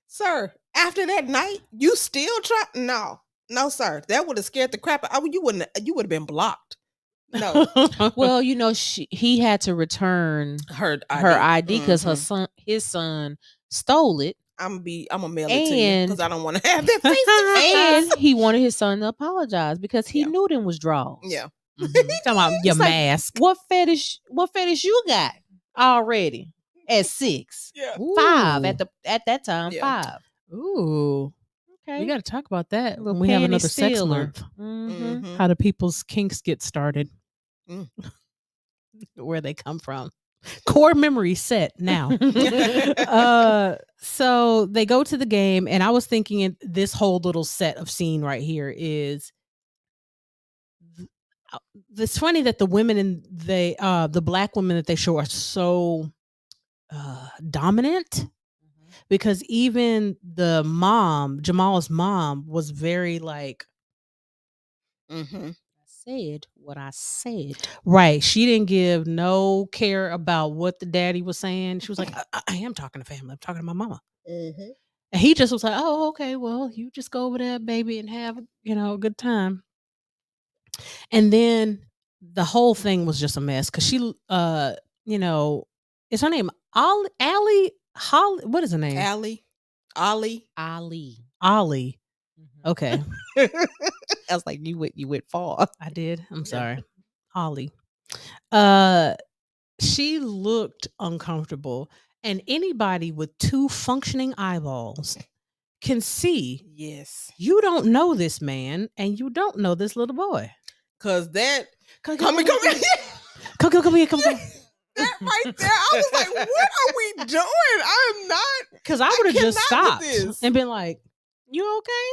sir, after that night, you still try? No, sir. That would have scared the crap out of you. You would have been blocked. No,
Well, he had to return
her
ID because
Mhm.
his son stole it,
I'm gonna mail it to you
and
because I don't want to have that face to face.
and he wanted his son to apologize because he
Yeah.
knew them was draws.
Yeah.
Talking about your
It's like,
mask.
What fetish you got already at 6?
Yeah.
5
Ooh.
at that time.
Yeah.
5.
Ooh.
Okay.
We got to talk about that
Little
when we have
panty
another sex
stealer.
month.
Mhm.
How do people's kinks get started?
Mm.
Where they come from. Core memory set now. So they go to the game, and I was thinking this whole little set of scene right here is it's funny that the women in the black women that they show are so dominant, because even the mom, Jamal's mom, was very like,
Mhm.
I said what I said.
right. She didn't give no care about what the daddy was saying. She was like, I am talking to family. I'm talking to my mama.
Mhm.
And he just was like, oh, okay, well, you just go over there, baby, and have, a good time. And then the whole thing was just a mess because she, is her name Allie Holly? What is her name?
Ollie.
Ollie. Okay,
I was like, you went far.
I did. I'm
Yeah.
sorry, Ollie. She looked uncomfortable, and anybody with 2 functioning eyeballs can see
Yes.
you don't know this man and you don't know this little boy.
Cause that
Come
come here.
here.
That right there, I was like, what are we doing? I'm not.
Because I would have just
cannot with
stopped
this.
and been like, you okay?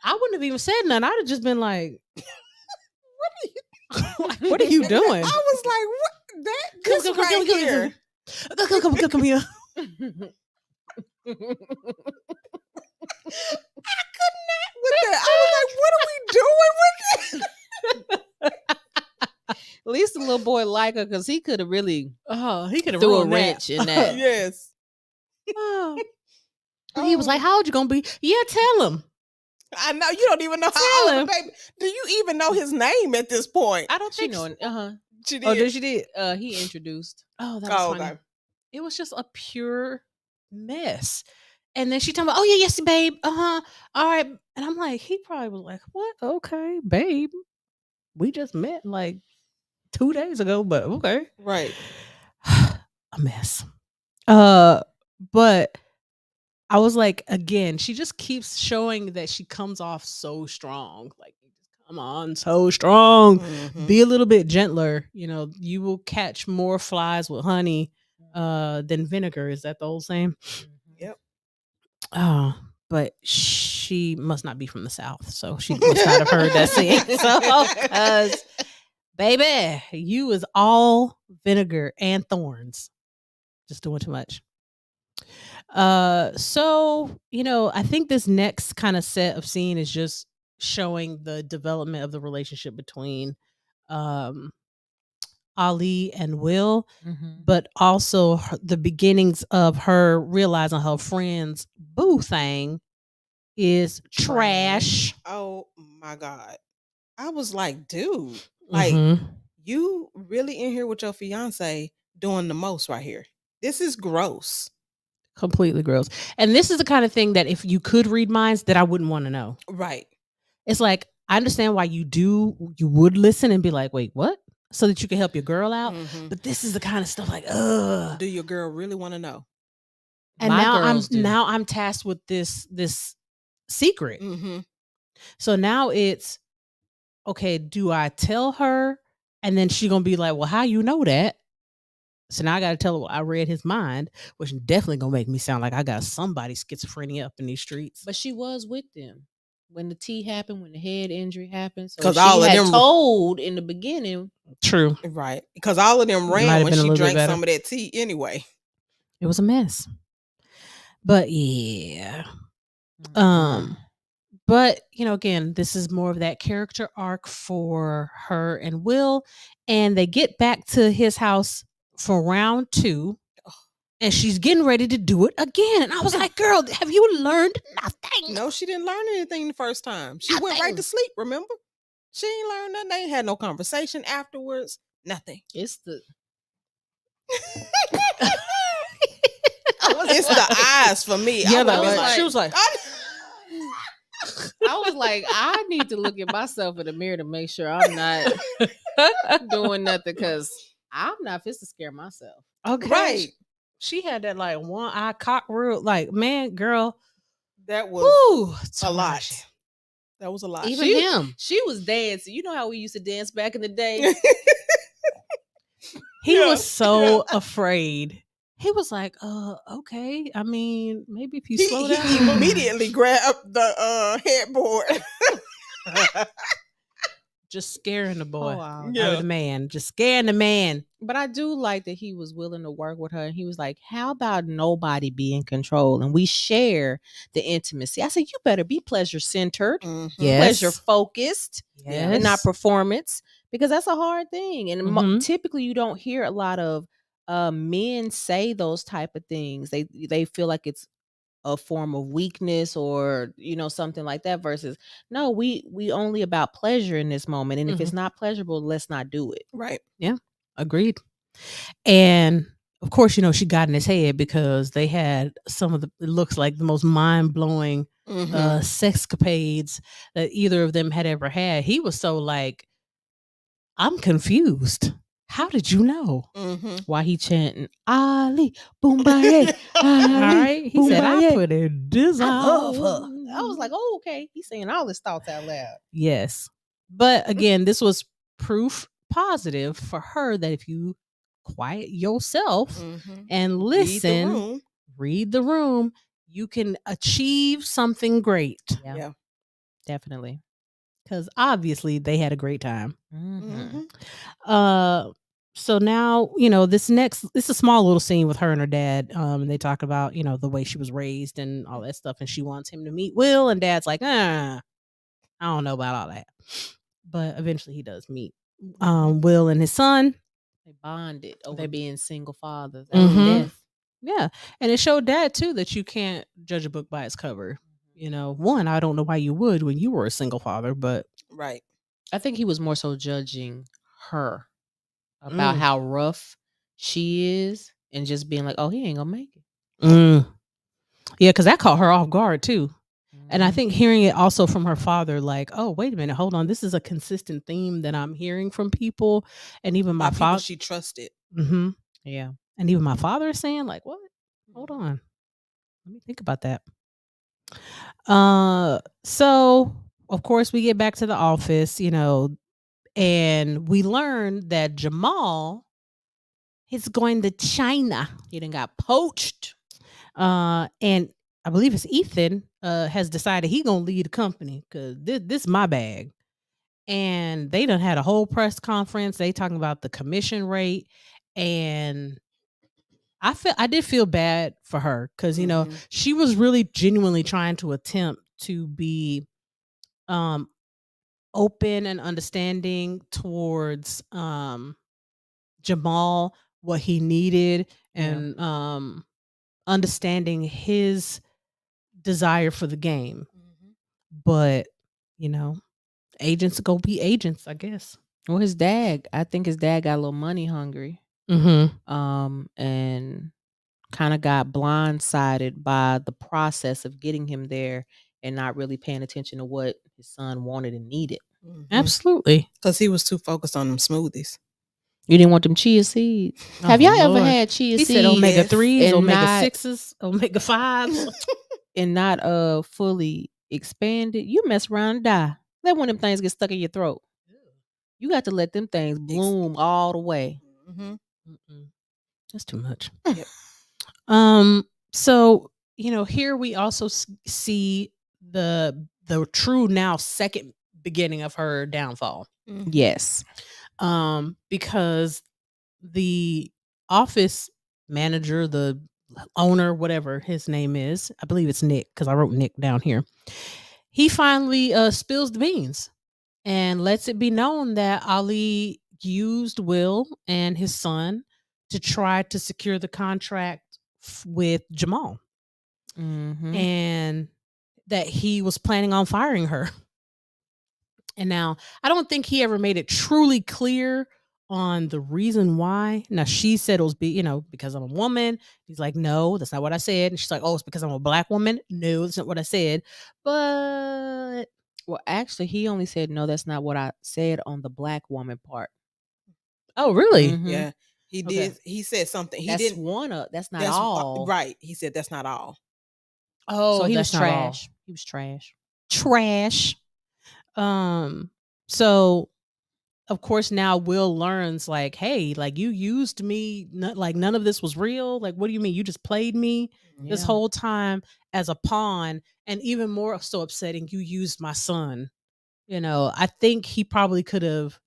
I wouldn't have even said nothing. I'd have just been like, what are you doing?
I was like, what? This
Come
right here.
Come here.
I could not with that. I was like, what are we doing with this?
At least the little boy like her because he could have really
He could have
threw a
ruined that.
wrench in that.
Yes.
He was like, how old you gonna be? Yeah, tell him.
I know you don't even know how old the baby. Do you even know his name at this point?
I don't
She
think
know.
She did.
Oh, did she did?
He introduced.
Oh, that was
Oh,
funny.
okay.
It was just a pure mess. And then she told me, oh, yeah, yes, babe. All right. And I'm like, he probably was like, what? Okay, babe. We just met like 2 days ago, but okay.
Right.
A mess. But I was like, again, she just keeps showing that she comes off so strong. Like, come on, so strong.
Mhm.
Be a little bit gentler. You will catch more flies with honey than vinegar. Is that the old saying?
Yep.
But she must not be from the South, so she must not have heard that saying. So, baby, you is all vinegar and thorns. Just doing too much. So, I think this next kind of set of scene is just showing the development of the relationship between Ali and Will, but also the beginnings of her realizing her friend's boo thing is trash.
Oh my God. I was like, dude, like you really in here with your fiance doing the most right here. This is gross.
Completely gross. And this is the kind of thing that if you could read minds that I wouldn't want to know.
Right.
It's like, I understand why you would listen and be like, wait, what? So that you can help your girl out.
Mhm.
But this is the kind of stuff like, ugh.
Do your girl really want to know?
And now I'm tasked with this secret.
Mm-hmm.
So now it's, okay, do I tell her? And then she gonna be like, well, how you know that? So now I gotta tell her, well, I read his mind, which definitely gonna make me sound like I got somebody schizophrenia up in these streets.
But she was with them when the tea happened, when the head injury happened. So
'Cause
she
all of
had
them
told in the beginning.
True.
Right. Because all of them ran
Might have
when
been a
she
little bit
drank
better.
some of that tea anyway.
It was a mess. But yeah. But again, this is more of that character arc for her and Will, and they get back to his house for round 2, and she's getting ready to do it again. And I was like, girl, have you learned nothing?
No, she didn't learn anything the first time. She went right to sleep, remember? She ain't learned nothing. They ain't had no conversation afterwards. Nothing.
It's the
It's the eyes for me.
Yeah,
I was
she was like,
I was like, I need to look at myself in the mirror to make sure I'm not doing nothing because I'm not fit to scare myself.
okay,
right.
She had that like one eye cock real, like, man, girl,
That was
woo,
a lot.
Taraji.
That was a lot.
Even him,
She was dancing. You know how we used to dance back in the day?
he
Yeah.
was so afraid. He was like, okay. I mean, maybe if you slow down.
He immediately grabbed the headboard.
Just scaring the boy.
Oh, wow.
Out
Yeah.
of the man. Just scaring the man.
But I do like that he was willing to work with her. And he was like, how about nobody be in control? And we share the intimacy. I said, you better be pleasure centered,
Yes.
pleasure focused,
Yes.
and not performance, because that's a hard thing. And
Mhm.
typically you don't hear a lot of men say those type of things. They feel like it's a form of weakness or something like that, versus no, we only about pleasure in this moment, and if it's not pleasurable, let's not do it.
Right.
Agreed. And of course, she got in his head because they had some of the, it looks like the most mind-blowing sexcapades that either of them had ever had. He was so like, I'm confused. How did you know?
Why he chanting Ali Boombaye?
All right. He said, I
Boombaye.
put it this
I
out.
love her. I was like, oh, okay. He's saying all his thoughts out loud.
Yes. But again, this was proof positive for her that if you quiet yourself and listen, read the room, you can achieve something great.
Yeah.
Definitely.
Because obviously they had a great time.
Mm-hmm.
So now, this is a small little scene with her and her dad. And they talk about, the way she was raised and all that stuff. And she wants him to meet Will. And dad's like, I don't know about all that. But eventually he does meet Will and his son.
They bonded over being single fathers.
Mhm.
Death.
Yeah. And it showed dad too that you can't judge a book by its cover. One, I don't know why you would when you were a single father, but
Right.
I think he was more so judging her about how rough she is and just being like, oh, he ain't gonna make it.
Yeah, because that caught her off guard too. And I
Mhm.
think hearing it also from her father, like, oh, wait a minute, hold on. This is a consistent theme that I'm hearing from people. And even my
People
father.
she trusted.
Yeah.
And even my father is saying, like, what? Hold on. Let me think about that. So of course we get back to the office, and we learn that Jamal is going to China.
He done got poached.
And I believe it's Ethan has decided he gonna lead the company because this is my bag. And they done had a whole press conference. They talking about the commission rate, and I did feel bad for her because she was really genuinely trying to attempt to be open and understanding towards Jamal, what he needed, and understanding his desire for the game. But agents go be agents, I guess.
Well, I think his dad got a little money hungry. And kind of got blindsided by the process of getting him there and not really paying attention to what his son wanted and needed.
Absolutely.
Because he was too focused on them smoothies.
You didn't want them chia seeds. Have y'all ever had chia
He
seeds?
said omega 3s,
and
omega
not-
6s, omega 5s.
and not fully expanded? You mess around and die. Let one of them things get stuck in your throat. You got to let them things bloom all the way.
That's too much.
Yep.
So here we also see the true now second beginning of her downfall.
Yes.
Because the office manager, the owner, whatever his name is, I believe it's Nick because I wrote Nick down here. He finally spills the beans and lets it be known that Ali used Will and his son to try to secure the contract with Jamal. And that he was planning on firing her. And now I don't think he ever made it truly clear on the reason why. Now she said it was because I'm a woman. He's like, no, that's not what I said. And she's like, oh, it's because I'm a black woman. No, that's not what I said. But
Well, actually, he only said, no, that's not what I said on the black woman part.
oh, really?
Mhm.
Yeah, he
Okay.
did. He said something. He
That's
didn't.
that's not all.
Right. He said that's not all.
Oh,
So he was
that's not all.
trash. He was trash.
Trash. So of course now Will learns like, hey, like you used me, like none of this was real. Like, what do you mean? You just played me this
Yeah.
whole time as a pawn, and even more so upsetting, you used my son. I think he probably could have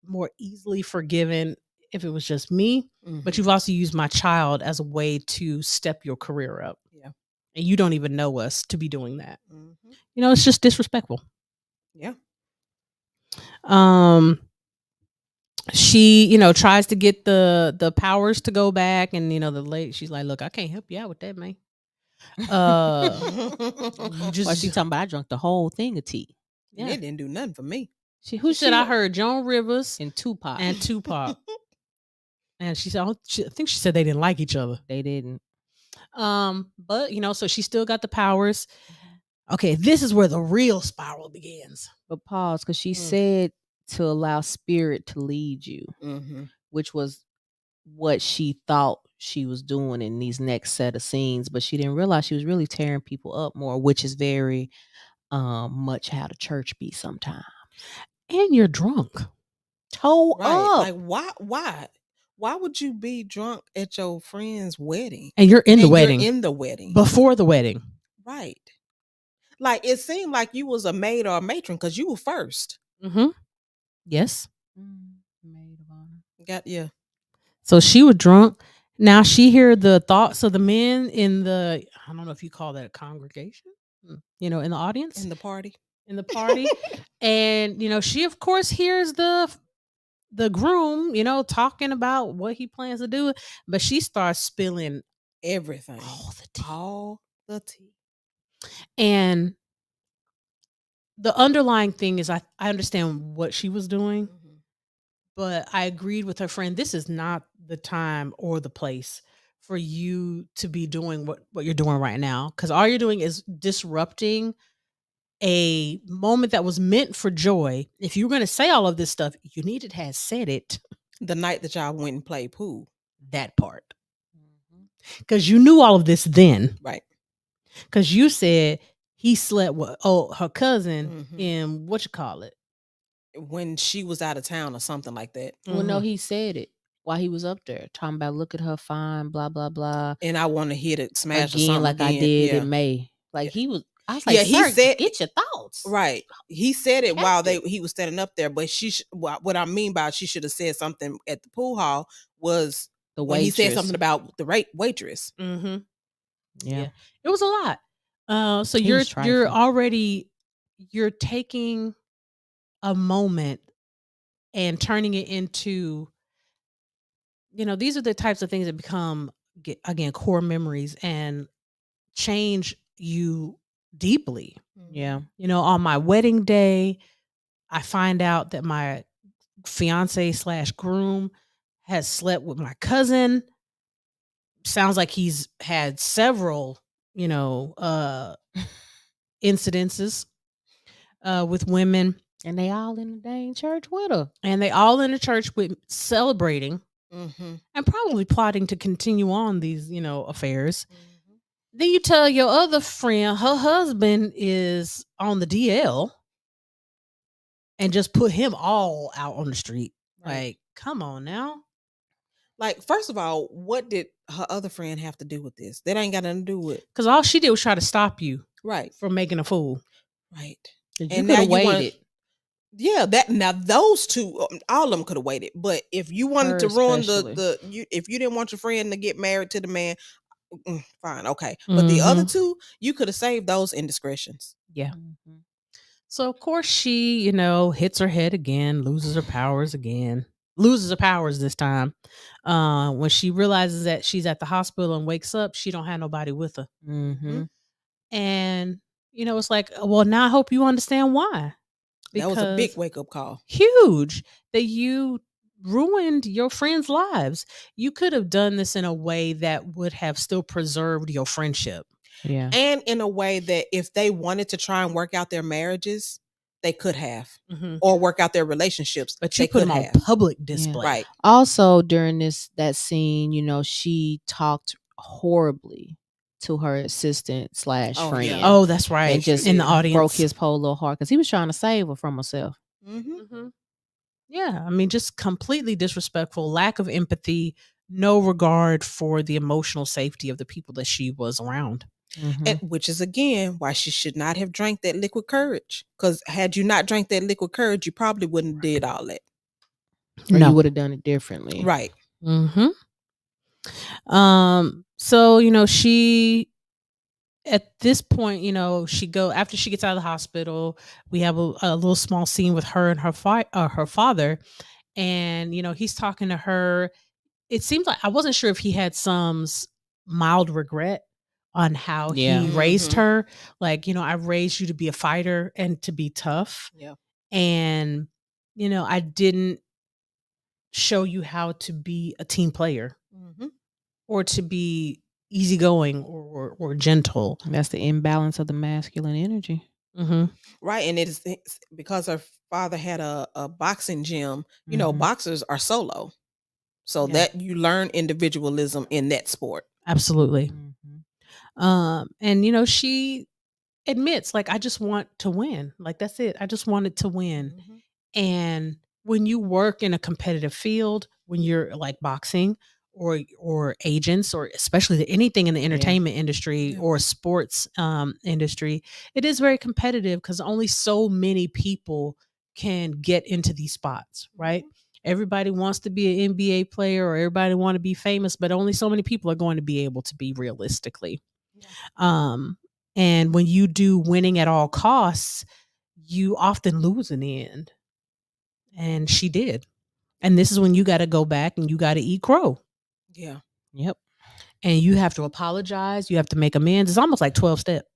more easily forgiven if it was just me, but you've also used my child as a way to step your career up.
Yeah.
And you don't even know us to be doing that.
Mhm.
It's just disrespectful.
Yeah.
She tries to get the powers to go back, and the lady, she's like, look, I can't help you out with that, man. You
Well, she talking about I drunk the whole thing of tea.
Yeah. It didn't do nothing for me.
Who said I heard Joan Rivers
and Tupac.
And she said, I think she said they didn't like each other.
They didn't.
But so she still got the powers. Okay, this is where the real spiral begins.
But pause, because she said to allow spirit to lead you, which was what she thought she was doing in these next set of scenes, but she didn't realize she was really tearing people up more, which is very much how the church be sometimes.
And you're drunk.
Toe up.
Like why would you be drunk at your friend's wedding?
And you're in the wedding.
You're in the wedding.
Before the wedding.
Right. Like it seemed like you was a maid or a matron because you were first.
Yes.
Maid of honor.
Yeah.
So she was drunk. Now she heard the thoughts of the men in the, I don't know if you call that a congregation, in the audience.
In the party.
And, she of course hears the groom, talking about what he plans to do. But she starts spilling
everything.
All
the tea.
And the underlying thing is I understand what she was doing. But I agreed with her friend, this is not the time or the place for you to be doing what you're doing right now. Because all you're doing is disrupting a moment that was meant for joy. If you were going to say all of this stuff, you needed to have said it
the night that y'all went and played pool.
That part. Because you knew all of this then.
Right.
Because you said he slept with her cousin in what you call it?
When she was out of town or something like that.
Well, no, he said it while he was up there, talking about look at her fine, blah blah blah.
And I want to hit it smash
again, like I did in May. Like he was. I was like, he said, get your thoughts.
Right. He said it while he was standing up there, but what I mean by she should have said something at the pool hall was
the
when he said something about the waitress.
Yeah.
It
was a lot. So you're taking a moment and turning it into, these are the types of things that become, again, core memories and change you deeply.
Yeah.
On my wedding day, I find out that my fiance / groom has slept with my cousin. Sounds like he's had several, incidences with women.
And they all in the dang church with her.
And they all in the church with celebrating and probably plotting to continue on these, affairs. Then you tell your other friend her husband is on the DL and just put him all out on the street. Right. Like, come on now.
Like, first of all, what did her other friend have to do with this? That ain't got nothing to do with.
Because all she did was try to stop you.
Right.
From making a fool.
Right.
You could have waited.
Yeah, now those two, all of them could have waited. But if you wanted to ruin if you didn't want your friend to get married to the man, fine, okay. But the other two, you could have saved those indiscretions.
Yeah. So of course she, hits her head again, loses her powers this time. When she realizes that she's at the hospital and wakes up, she don't have nobody with her. And it's like, well, now I hope you understand why.
That was a big
Because
wake up call.
huge that you ruined your friends' lives. You could have done this in a way that would have still preserved your friendship.
Yeah.
And in a way that if they wanted to try and work out their marriages, they could have.
Mhm.
Or work out their relationships.
But you
they
put
could
them on
have.
public display.
Right.
Also, during that scene, she talked horribly to her assistant /
Oh,
friend.
yeah.
Oh, that's right.
And just
in the audience.
broke his poor little heart because he was trying to save her from herself.
Mm-hmm.
Yeah, I mean, just completely disrespectful, lack of empathy, no regard for the emotional safety of the people that she was around.
And, which is again why she should not have drank that liquid courage. Because had you not drank that liquid courage, you probably wouldn't have did all that.
Or
No.
you would have done it differently.
Right.
So she at this point, after she gets out of the hospital, we have a little small scene with her and her father, and he's talking to her. It seems like I wasn't sure if he had some mild regret on how he raised her. Like, I raised you to be a fighter and to be tough.
Yeah.
And I didn't show you how to be a team player or to be easygoing or gentle.
That's the imbalance of the masculine energy.
Right. And it's because her father had a boxing gym. Boxers are solo. So that you learn individualism in that sport.
Absolutely. And she admits, like, I just want to win. Like, that's it. I just wanted to win. And when you work in a competitive field, when you're like boxing or agents, or especially anything in the entertainment industry or sports industry, it is very competitive because only so many people can get into these spots, right? Everybody wants to be an NBA player or everybody want to be famous, but only so many people are going to be able to be realistically. And when you do winning at all costs, you often lose in the end. And she did. And this is when you got to go back and you got to eat crow.
Yeah.
Yep. And you have to apologize. You have to make amends. It's almost like 12 step.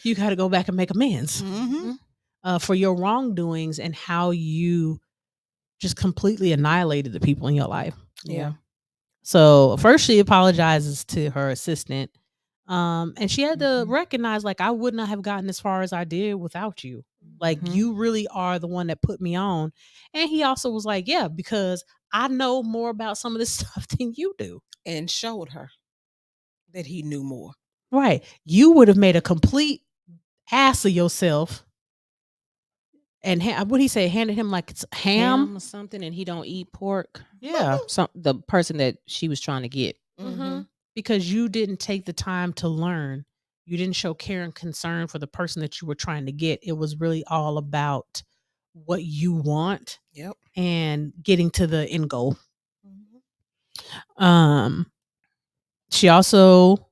You got to go back and make amends for your wrongdoings and how you just completely annihilated the people in your life.
Yeah.
So first she apologizes to her assistant. And she had to recognize, like, I would not have gotten as far as I did without you. Like, you really are the one that put me on. And he also was like, yeah, because I know more about some of this stuff than you do.
And showed her that he knew more.
Right. You would have made a complete ass of yourself. And what he say? Handed him like it's ham
or something, and he don't eat pork.
Yeah.
The person that she was trying to get.
Because you didn't take the time to learn. You didn't show care and concern for the person that you were trying to get. It was really all about what you want and getting to the end goal. She also,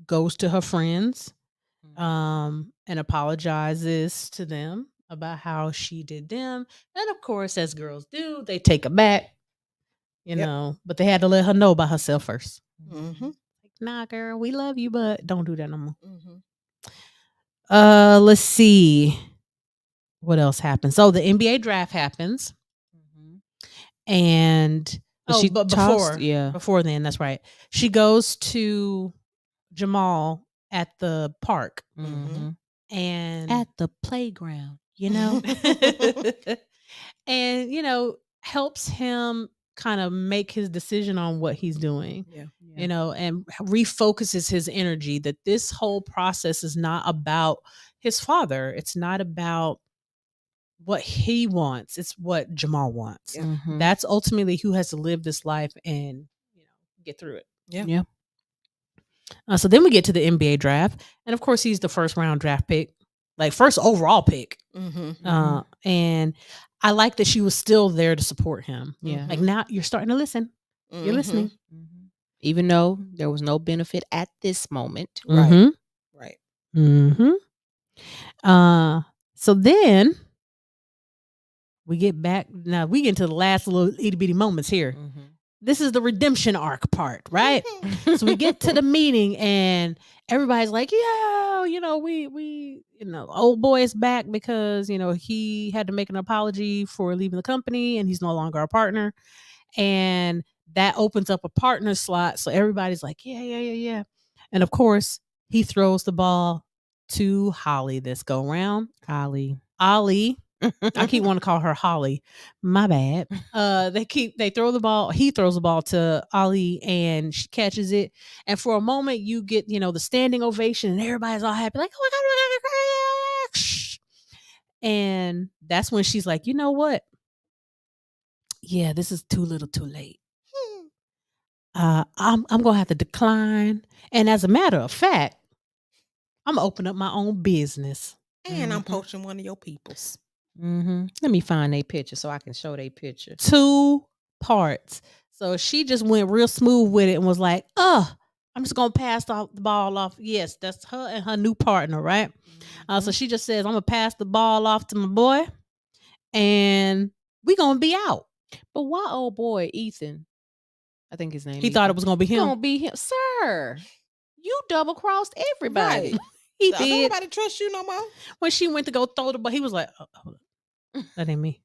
goes to her friends and apologizes to them about how she did them. And of course, as girls do, they take her back, but they had to let her know about herself first. Like, nah, girl, we love you, but don't do that no more. Let's see what else happens. So the NBA draft happens, and before then, that's right. She goes to Jamal at the park and
at the playground,
and helps him kind of make his decision on what he's doing. And refocuses his energy that this whole process is not about his father. It's not about what he wants. It's what Jamal wants. That's ultimately who has to live this life and get through it. So then we get to the NBA draft, and of course he's the first round draft pick, like first overall pick. And I like that she was still there to support him. Like, now you're starting to listen. You're listening.
Even though there was no benefit at this moment.
Right.
So then we get back. Now we get into the last little itty bitty moments here. this is the redemption arc part, right? So we get to the meeting and everybody's like, yeah, we old boy is back because, he had to make an apology for leaving the company and he's no longer a partner. And that opens up a partner slot. So everybody's like, yeah. And of course, he throws the ball to Holly this go round. Ollie. I keep wanting to call her Holly. My bad. They throw the ball. He throws the ball to Ollie and she catches it. And for a moment you get, the standing ovation and everybody's all happy. Like, oh my God. And that's when she's like, you know what? Yeah, this is too little too late. I'm going to have to decline. And as a matter of fact, I'm going to open up my own business.
And I'm poaching one of your peoples.
Let me find a picture so I can show they picture.
2 parts. So she just went real smooth with it and was like, I'm just going to pass the ball off. Yes, that's her and her new partner, right? So she just says, I'm going to pass the ball off to my boy and we going to be out.
But why old boy Ethan? I think his name.
He thought it was going to be him.
Going to be him. Sir, you double-crossed everybody.
Right.
He
So
did.
nobody trust you no more.
When she went to go throw the ball, he was like, hold on. That ain't me.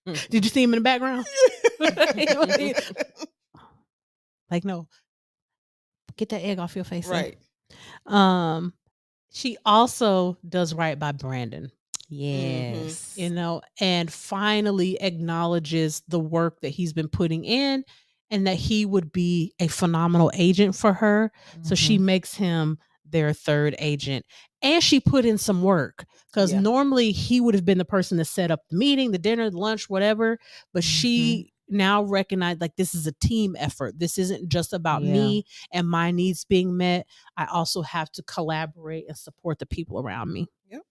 Did you see him in the background? Like, no. Get that egg off your face.
Right.
She also does right by Brandon.
Yes.
And finally acknowledges the work that he's been putting in and that he would be a phenomenal agent for her. So she makes him their 3rd agent. And she put in some work because normally he would have been the person to set up the meeting, the dinner, the lunch, whatever. But she now recognized like this is a team effort. This isn't just about me and my needs being met. I also have to collaborate and support the people around me.
Yep.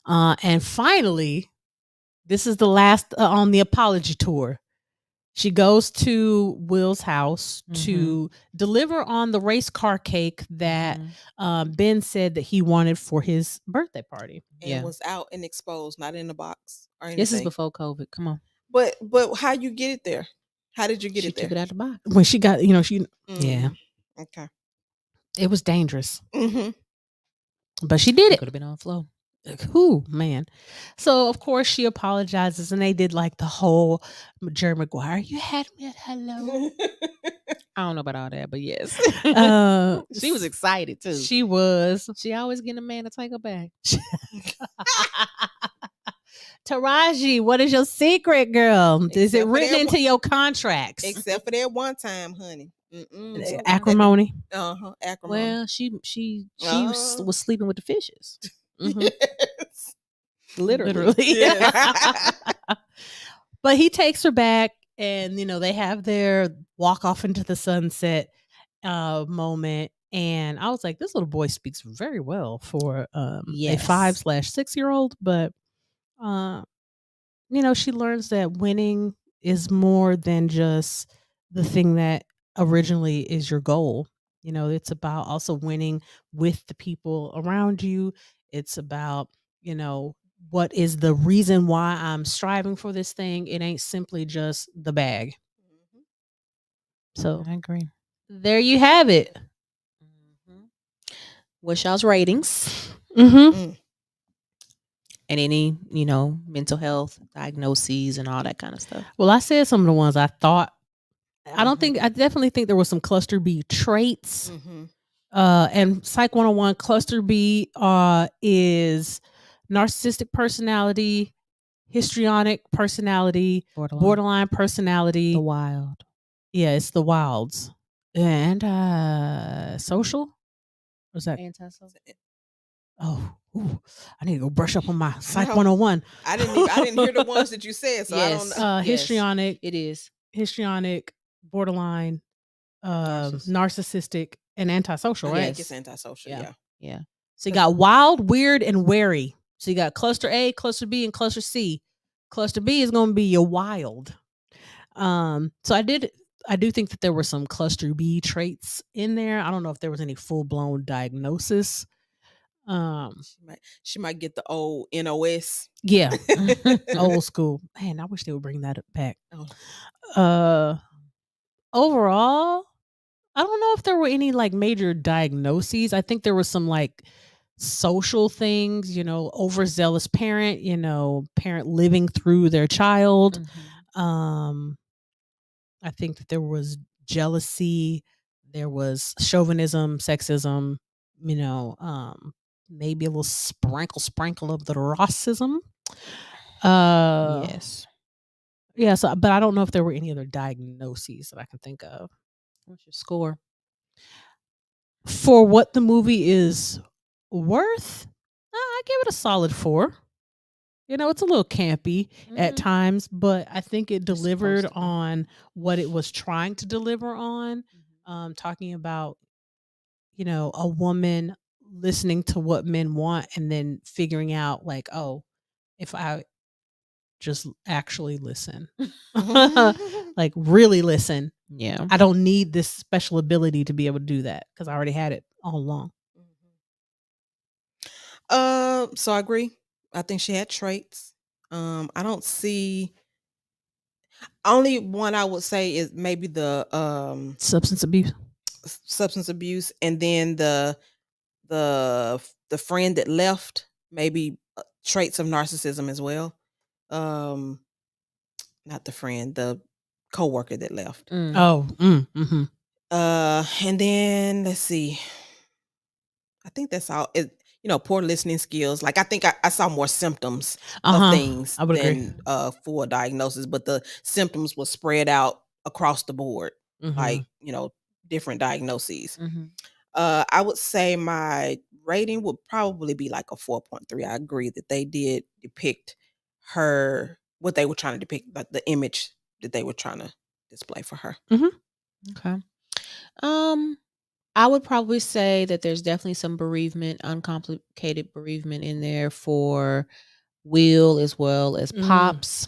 And finally, this is the last on the apology tour. She goes to Will's house to deliver on the race car cake that Ben said that he wanted for his birthday party.
And was out and exposed, not in the box or anything.
This is before COVID. Come on.
But how you get it there? How did you get it there?
She took it out the box.
When she got,
Okay.
It was dangerous. But she did it.
Could have been on flow.
Who, man. So of course she apologizes and they did like the whole Jerry Maguire, you had me at hello.
I don't know about all that, but yes. She was excited too.
She was.
She always getting a man to take her back.
Taraji, what is your secret, girl? Is it written into your contracts?
Except for that one time, honey.
Acrimony.
Acrimony.
Well, she was sleeping with the fishes.
Yes.
Literally.
Yes.
But he takes her back and they have their walk off into the sunset moment. And I was like, this little boy speaks very well for a 5/6-year-old. But she learns that winning is more than just the thing that originally is your goal. It's about also winning with the people around you. It's about, what is the reason why I'm striving for this thing? It ain't simply just the bag. So
I agree.
There you have it.
What's y'all's ratings?
And
any, mental health diagnoses and all that kind of stuff.
Well, I said some of the ones I thought. I definitely think there was some cluster B traits. And Psych 101 cluster B is narcissistic personality, histrionic personality, borderline personality.
The wild.
Yeah, it's the wilds. And social? What's that?
Antisocial.
Oh, I need to go brush up on my Psych 101.
I didn't hear the ones that you said, so
yes.
I don't know.
Histrionic.
It is.
Histrionic, borderline, narcissistic, and antisocial,
I
right?
think it's antisocial, yeah.
So you got wild, weird, and wary. So you got cluster A, cluster B, and cluster C. Cluster B is going to be your wild. So I do think that there were some cluster B traits in there. I don't know if there was any full-blown diagnosis.
She might get the old NOS.
Yeah, old school. Man, I wish they would bring that back.
Oh.
Overall, I don't know if there were any like major diagnoses. I think there was some like social things, overzealous parent, parent living through their child. I think that there was jealousy, there was chauvinism, sexism, maybe a little sprinkle of the racism.
Yes.
Yeah, so but I don't know if there were any other diagnoses that I can think of.
What's your score?
For what the movie is worth, I give it a solid 4. It's a little campy at times, but I think it delivered on what it was trying to deliver on. Talking about, a woman listening to what men want and then figuring out like, oh, if I just actually listen, like really listen.
Yeah.
I don't need this special ability to be able to do that because I already had it all along.
So I agree. I think she had traits. I don't see. Only one I would say is maybe the
substance abuse,
and then the friend that left, maybe traits of narcissism as well. Not the friend, the coworker that left.
And
then let's see. I think that's all. Poor listening skills. Like I think I saw more symptoms of things than full diagnosis, but the symptoms were spread out across the board, like different diagnoses. I would say my rating would probably be like a 4.3. I agree that they did depict what they were trying to depict, like the image that they were trying to display for her.
Okay. I would probably say that there's definitely some bereavement, uncomplicated bereavement in there for Will as well as Pops,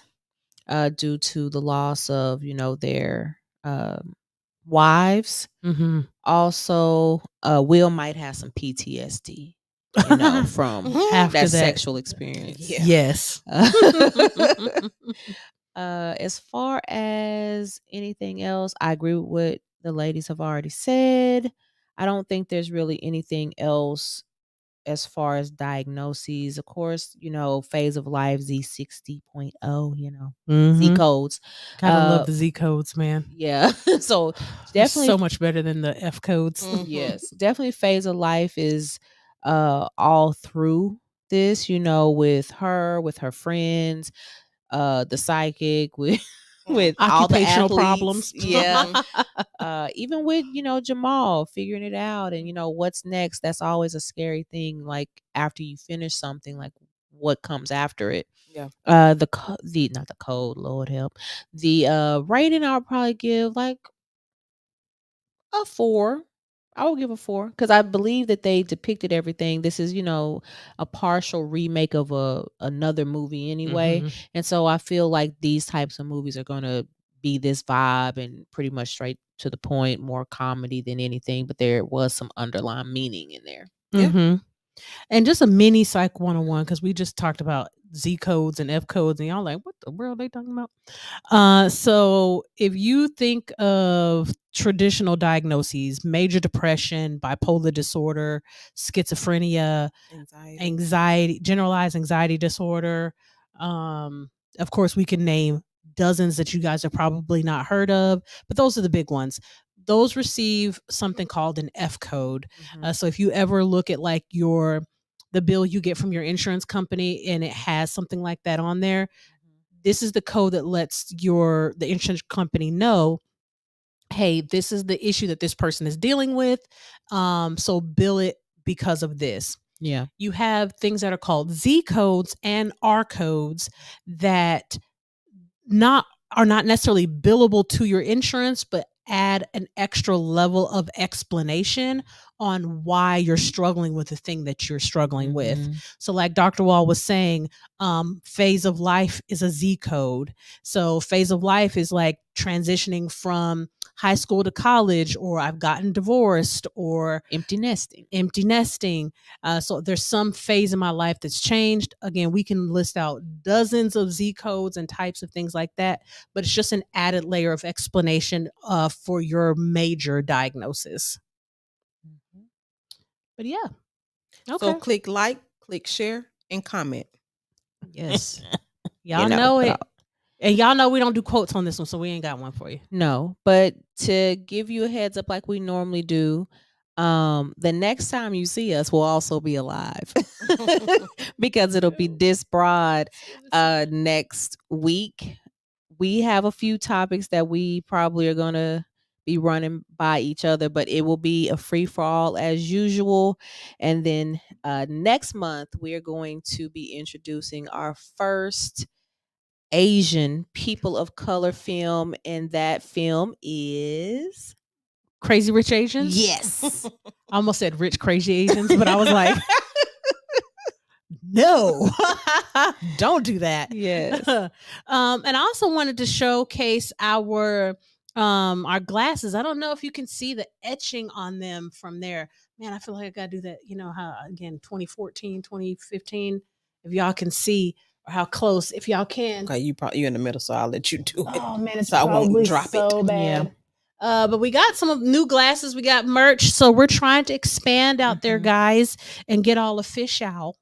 due to the loss of, their wives. Also, Will might have some PTSD, from that sexual experience.
Yeah.
Yes.
As far as anything else, I agree with what the ladies have already said. I don't think there's really anything else as far as diagnoses. Of course, phase of life Z60.0, Z codes.
Gotta love the Z codes, man.
Yeah. So definitely
so much better than the F codes.
Yes. Definitely phase of life is all through this, with her friends, the psychic, with all the
occupational
athletes.
Problems.
Yeah. Even with, Jamal figuring it out and, what's next. That's always a scary thing. Like after you finish something, like what comes after it.
Yeah.
Not the code, Lord help. The rating I would probably give like a 4. I will give a 4 because I believe that they depicted everything. This is, a partial remake of another movie anyway. And so I feel like these types of movies are going to be this vibe and pretty much straight to the point, more comedy than anything. But there was some underlying meaning in there.
Yeah. And just a mini Psych 101 because we just talked about Z codes and F codes and y'all like, what the world are they talking about? So if you think of traditional diagnoses, major depression, bipolar disorder, schizophrenia, anxiety, generalized anxiety disorder, of course we can name dozens that you guys have probably not heard of, but those are the big ones. Those receive something called an F code. So if you ever look at like the bill you get from your insurance company and it has something like that on there, this is the code that lets the insurance company know, hey, this is the issue that this person is dealing with. So bill it because of this.
Yeah.
You have things that are called Z codes and R codes that are not necessarily billable to your insurance, but add an extra level of explanation on why you're struggling with the thing that you're struggling with. So like Dr. Wall was saying, phase of life is a Z code. So phase of life is like transitioning from high school to college, or I've gotten divorced, or
Empty nesting.
So there's some phase in my life that's changed. Again, we can list out dozens of Z codes and types of things like that, but it's just an added layer of explanation for your major diagnosis. But yeah. Okay.
So click like, click share, and comment.
Yes. Y'all know it. And y'all know we don't do quotes on this one, so we ain't got one for you.
No, but to give you a heads up like we normally do, the next time you see us, we'll also be alive because it'll be this broad next week. We have a few topics that we probably are going to be running by each other, but it will be a free for all as usual. And then next month, we are going to be introducing our first Asian people of color film, and that film is
Crazy Rich Asians.
Yes.
I almost said Rich Crazy Asians, but I was like, no, don't do that.
Yes.
And I also wanted to showcase our glasses. I don't know if you can see the etching on them from there. Man, I feel like I gotta do that. You know how, again, 2014, 2015, if y'all can see, or how close, if y'all can.
Okay, you're in the middle, so I'll let you do it.
Oh man, it's
so I won't drop
so
it.
bad. Yeah. But we got some new glasses. We got merch, so we're trying to expand out there, guys, and get all official,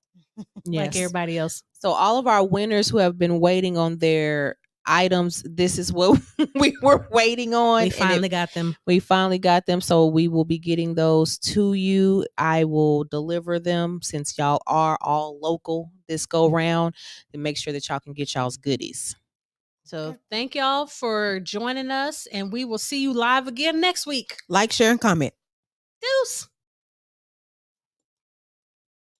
like everybody else.
So all of our winners who have been waiting on their items, this is what we were waiting on.
We finally got them.
So we will be getting those to you. I will deliver them since y'all are all local this go round to make sure that y'all can get y'all's goodies.
So thank y'all for joining us, and we will see you live again next week.
Like, share, and comment.
Deuce.